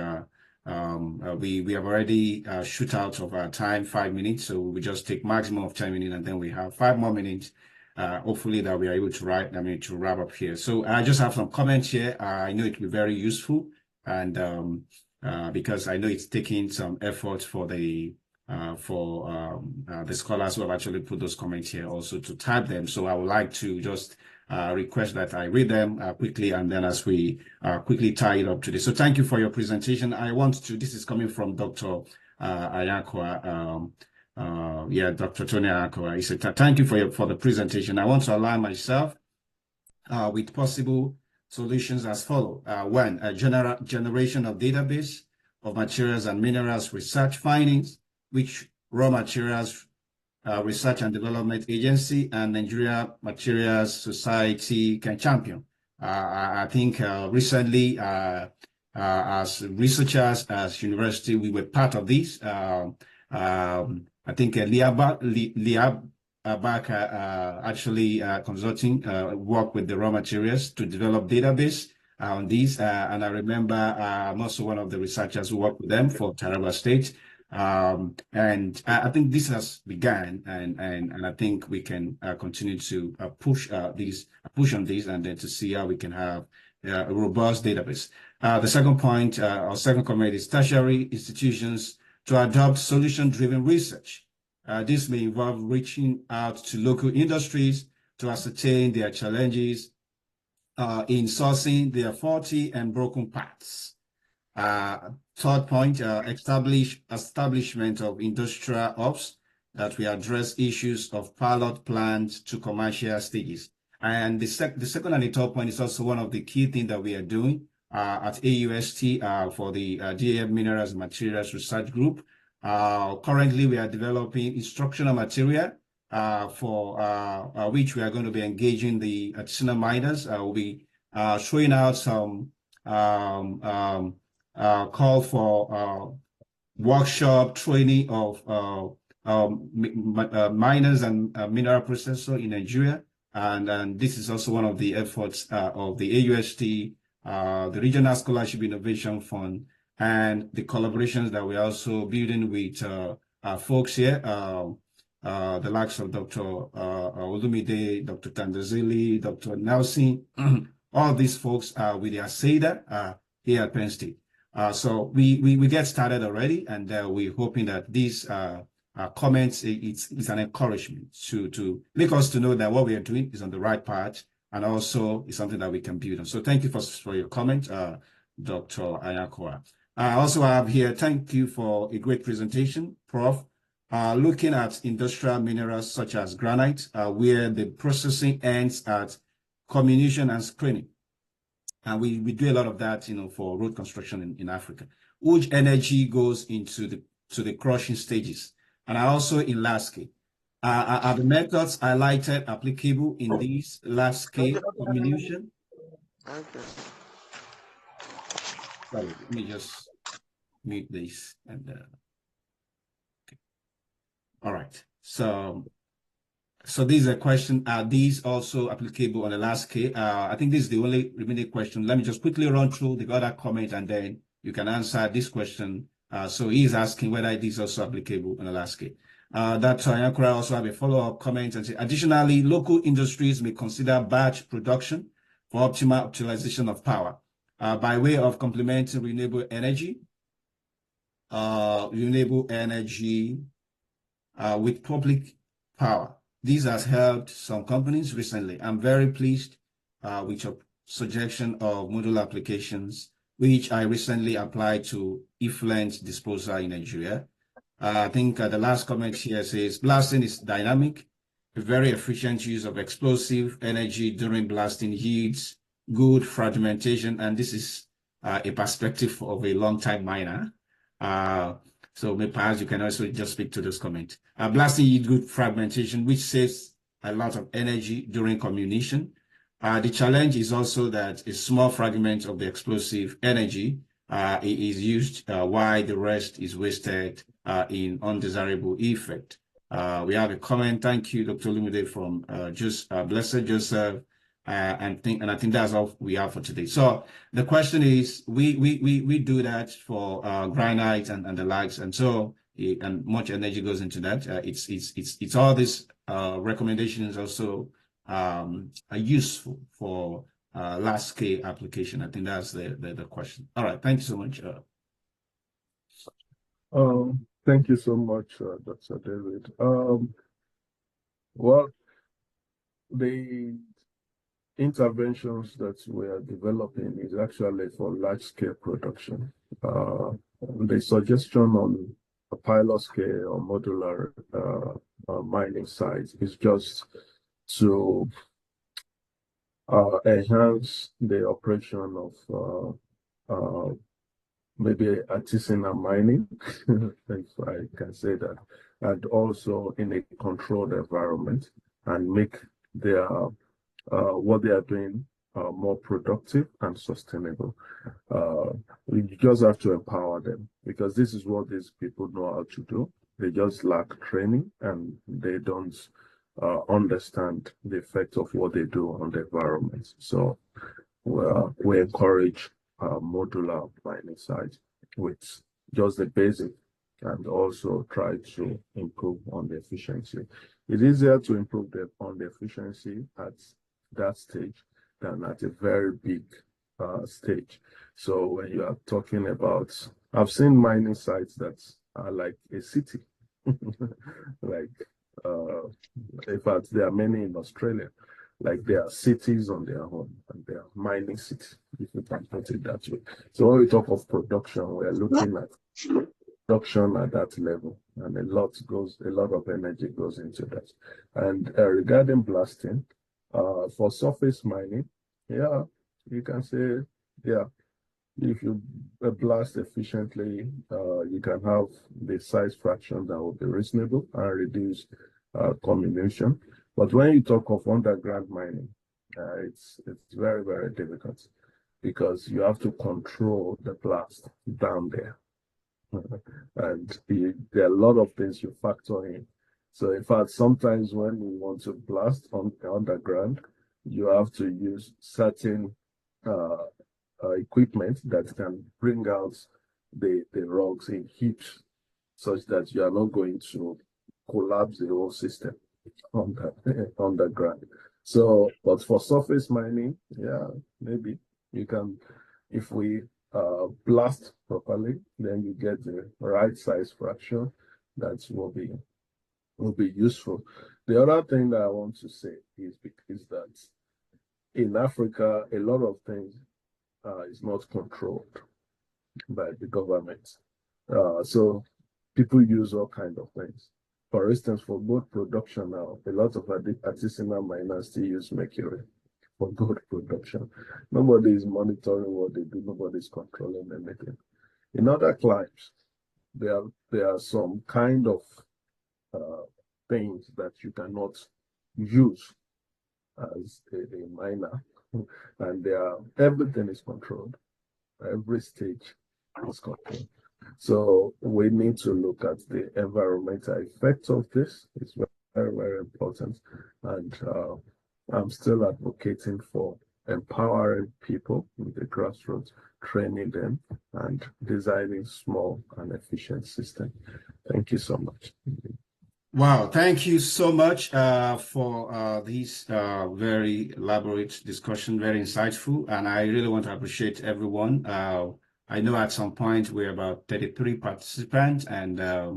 We have already shoot out of our time, 5 minutes, so we just take maximum of 10 minutes, and then we have 5 more minutes. Hopefully that we are able to wrap up here. So I just have some comments here. I know it will be very useful, and because I know it's taking some effort for the scholars who have actually put those comments here also to type them. So I would like to just request that I read them quickly, and then as we quickly tie it up today. So thank you for your presentation. This is coming from Dr. Ayakoa. Dr. Tony Ayakoa. He said, thank you for the presentation. I want to align myself with possible solutions as follow. One, a generation of database of materials and minerals research findings, which Raw Materials Research and Development Agency and Nigeria Materials Society can champion. I think recently, as researchers, as university, we were part of this. I think Liab actually consulting work with the raw materials to develop database on these. And I remember I'm also one of the researchers who worked with them for Taraba State. And I think this has begun, and I think we can continue to push on this, and then to see how we can have a robust database. The second point, our second comment is tertiary institutions to adopt solution-driven research. This may involve reaching out to local industries to ascertain their challenges in sourcing their faulty and broken parts. Third point, establishment of industrial hubs that will address issues of pilot plants to commercial stages. And the second and the third point is also one of the key things that we are doing at AUST for the DAM Minerals and Materials Research Group. Currently, we are developing instructional material for which we are going to be engaging the artisanal miners. We'll be showing out some call for workshop training of miners and mineral processors in Nigeria. And this is also one of the efforts of the AUST, the Regional Scholarship Innovation Fund, and the collaborations that we're also building with folks here, the likes of Dr. Olumide, Dr. Tandazili, Dr. Nelson, all these folks with the ASEDA here at Penn State. So we get started already, and we're hoping that these comments, it's an encouragement to make us to know that what we are doing is on the right path, and also is something that we can build on. So thank you for your comment, Dr. Ayakoa. I also have here, thank you for a great presentation, Prof. Looking at industrial minerals such as granite, where the processing ends at comminution and screening. And we do a lot of that, for road construction in Africa. Huge energy goes into the crushing stages. And also in large scale. Are the methods highlighted applicable in these large scale comminution? Okay. Sorry, let me just mute this and okay. All right. So this is a question. Are these also applicable on a large scale? I think this is the only remaining question. Let me just quickly run through the other comment, and then you can answer this question. So he's asking whether it is also applicable on a large scale. Dr. Ayakoa also have a follow-up comment and say, additionally, local industries may consider batch production for optimal utilization of power by way of complementing renewable energy with public power. This has helped some companies recently. I'm very pleased with your suggestion of modular applications, which I recently applied to effluent disposal in Nigeria. I think the last comment here says blasting is dynamic, a very efficient use of explosive energy during blasting yields good fragmentation, and this is a perspective of a long-time miner. So maybe perhaps you can also just speak to this comment. Blasting yields good fragmentation, which saves a lot of energy during comminution. The challenge is also that a small fragment of the explosive energy is used while the rest is wasted in undesirable effect. We have a comment. Thank you, Dr. Lumide from Blessed Joseph. And I think that's all we have for today. So the question is, we do that for granite and the likes, and so and much energy goes into that. It's all these recommendations also are useful for large scale application. I think that's the question. All right, thank you so much. Thank you so much, Dr. David. Well, the interventions that we are developing is actually for large scale production. The suggestion on a pilot scale or modular mining sites is just to enhance the operation of maybe artisanal mining, if I can say that, and also in a controlled environment, and make their what they are doing more productive and sustainable. We just have to empower them, because this is what these people know how to do. They just lack training, and they don't understand the effect of what they do on the environment. So we encourage modular mining sites with just the basic, and also try to improve on the efficiency. It's easier to improve on the efficiency at that stage than at a very big stage. So when you are talking about, I've seen mining sites that are like a city, like in fact, there are many in Australia. Like they are cities on their own, and they are mining cities, if you can put it that way. So when we talk of production, we are looking at production at that level, and a lot of energy goes into that. And regarding blasting, for surface mining, yeah, you can say, yeah, if you blast efficiently, you can have the size fraction that will be reasonable and reduce comminution. But when you talk of underground mining, it's very, very difficult, because you have to control the blast down there. And there are a lot of things you factor in. So in fact, sometimes when you want to blast on underground, you have to use certain equipment that can bring out the rocks in heaps, such that you are not going to collapse the whole system on the underground. So, but for surface mining, yeah, maybe you can, if we blast properly, then you get the right size fraction that will be useful. The other thing that I want to say is that in Africa, a lot of things is not controlled by the government. So people use all kinds of things. For instance, for gold production now, a lot of artisanal miners still use mercury for gold production. Nobody is monitoring what they do. Nobody is controlling anything. In other climes, there are some kind of things that you cannot use as a miner, and everything is controlled. Every stage is controlled. So we need to look at the environmental effects of this. It's very, very important. And I'm still advocating for empowering people with the grassroots, training them, and designing small and efficient systems. Thank you so much. Wow, thank you so much for this very elaborate discussion, very insightful, and I really want to appreciate everyone. I know at some point we're about 33 participants, and I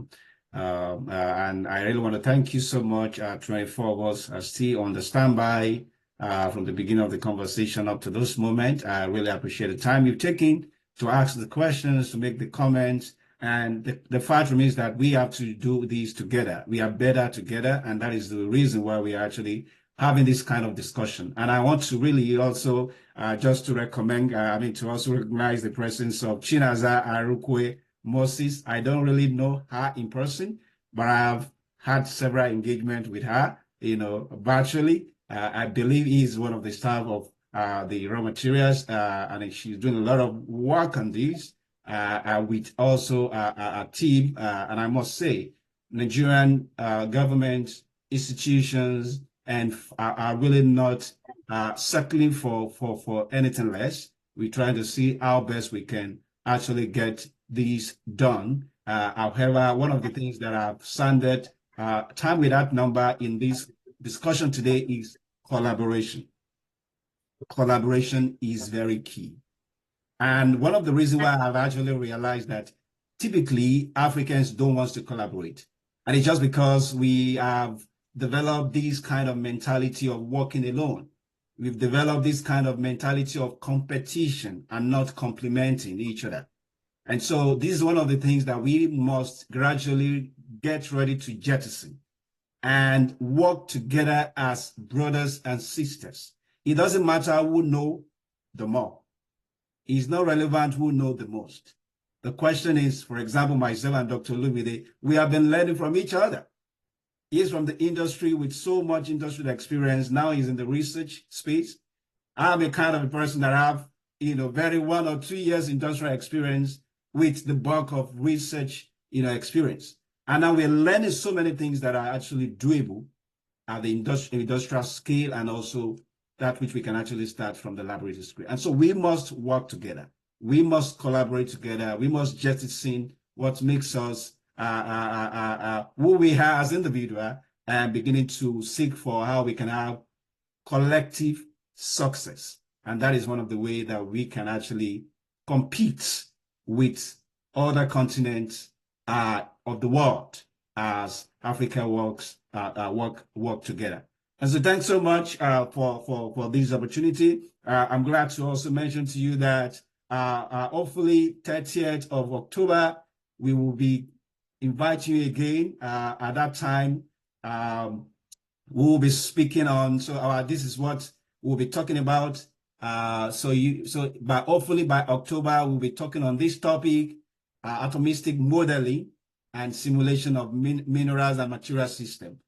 really want to thank you so much. 24 of us are still on the standby from the beginning of the conversation up to this moment. I really appreciate the time you've taken to ask the questions, to make the comments. And the fact remains that we have to do these together. We are better together. And that is the reason why we are actually having this kind of discussion. And I want to really also just to recommend, to also recognize the presence of Chinaza Arukwe Moses. I don't really know her in person, but I have had several engagements with her, virtually. I believe he's one of the staff of the raw materials, and she's doing a lot of work on these. With also a team, and I must say, Nigerian government institutions and are really not settling for anything less. We're trying to see how best we can actually get these done. However, one of the things that I've sounded time without number in this discussion today is collaboration. Collaboration is very key. And one of the reasons why I've actually realized that typically Africans don't want to collaborate. And it's just because we have developed this kind of mentality of working alone. We've developed this kind of mentality of competition and not complementing each other. And so this is one of the things that we must gradually get ready to jettison and work together as brothers and sisters. It doesn't matter who know the more. It's not relevant who know the most. The question is, for example, myself and Dr. Olumide, we have been learning from each other. He's from the industry with so much industrial experience. Now he's in the research space. I'm a kind of a person that have, very 1 or 2 years industrial experience with the bulk of research, experience. And now we're learning so many things that are actually doable at the industrial scale, and also that which we can actually start from the laboratory scale. And so we must work together. We must collaborate together. We must jettison what makes us who we are as individuals, and beginning to seek for how we can have collective success. And that is one of the ways that we can actually compete with other continents of the world as Africa work together. And so thanks so much for this opportunity. I'm glad to also mention to you that hopefully 30th of October, we will be inviting you again. At that time, we will be speaking on, this is what we'll be talking about. Hopefully by October, we'll be talking on this topic, atomistic modeling and simulation of minerals and material system.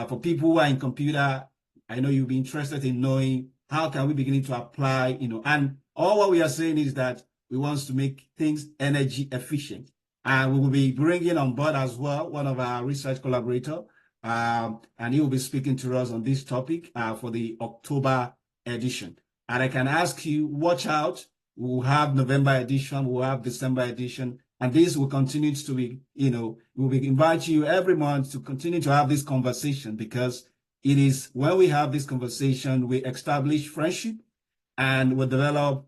For people who are in computer, I know you'll be interested in knowing how can we begin to apply, and all what we are saying is that we want to make things energy efficient. And we will be bringing on board as well one of our research collaborators, and he will be speaking to us on this topic for the October edition. And I can ask you, watch out, we'll have November edition, we'll have December edition, and this will continue to be, we'll be inviting you every month to continue to have this conversation, because it is when we have this conversation, we establish friendship and we develop,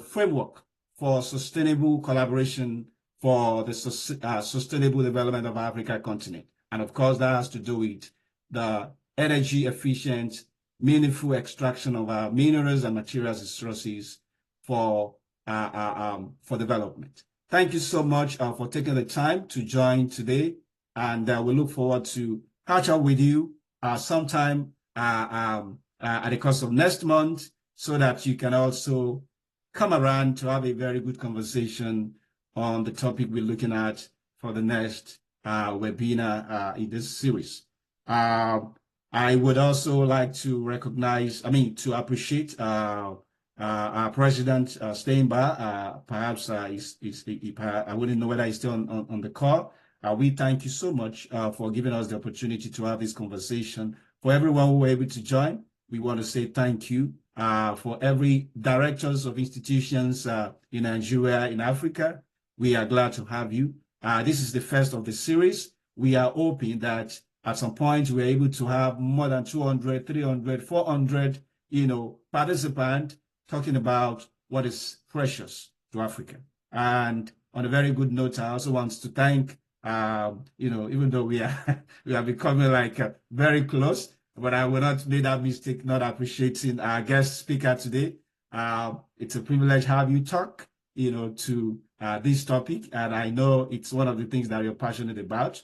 framework for sustainable collaboration for the sustainable development of Africa continent. And of course, that has to do with the energy efficient, meaningful extraction of our minerals and materials resources for development. Thank you so much for taking the time to join today. And we look forward to catch up with you sometime at the course of next month, so that you can also come around to have a very good conversation on the topic we're looking at for the next webinar in this series. I would also like to appreciate our President Steinbar. Perhaps I wouldn't know whether he's still on the call. We thank you so much for giving us the opportunity to have this conversation. For everyone who were able to join, we want to say thank you. For every directors of institutions in Nigeria, in Africa, we are glad to have you. This is the first of the series. We are hoping that at some point we're able to have more than 200, 300, 400, participants talking about what is precious to Africa. And on a very good note, I also want to thank, even though we are becoming very close, but I will not make that mistake not appreciating our guest speaker today. It's a privilege to have you talk, to this topic, and I know it's one of the things that you're passionate about.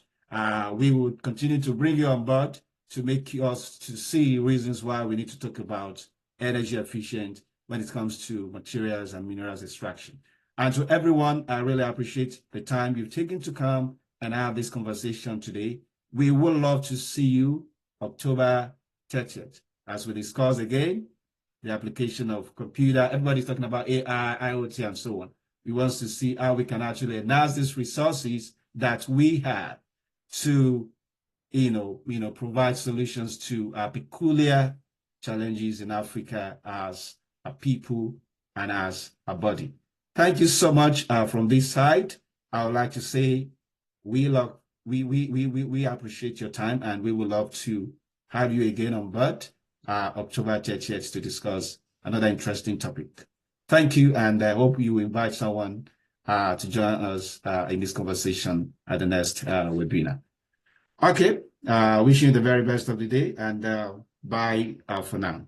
We will continue to bring you on board to make us to see reasons why we need to talk about energy efficient when it comes to materials and minerals extraction. And to everyone, I really appreciate the time you've taken to come and have this conversation today. We would love to see you October 30th, as we discuss again the application of computer. Everybody's talking about AI, IoT, and so on. We want to see how we can actually enhance these resources that we have to, provide solutions to peculiar challenges in Africa as a people and as a body. Thank you so much from this side. I would like to say we appreciate your time, and we would love to have you again on board October 30th to discuss another interesting topic. Thank you, and I hope you invite someone to join us in this conversation at the next webinar. Okay, wishing you the very best of the day, and bye for now.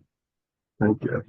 Thank you.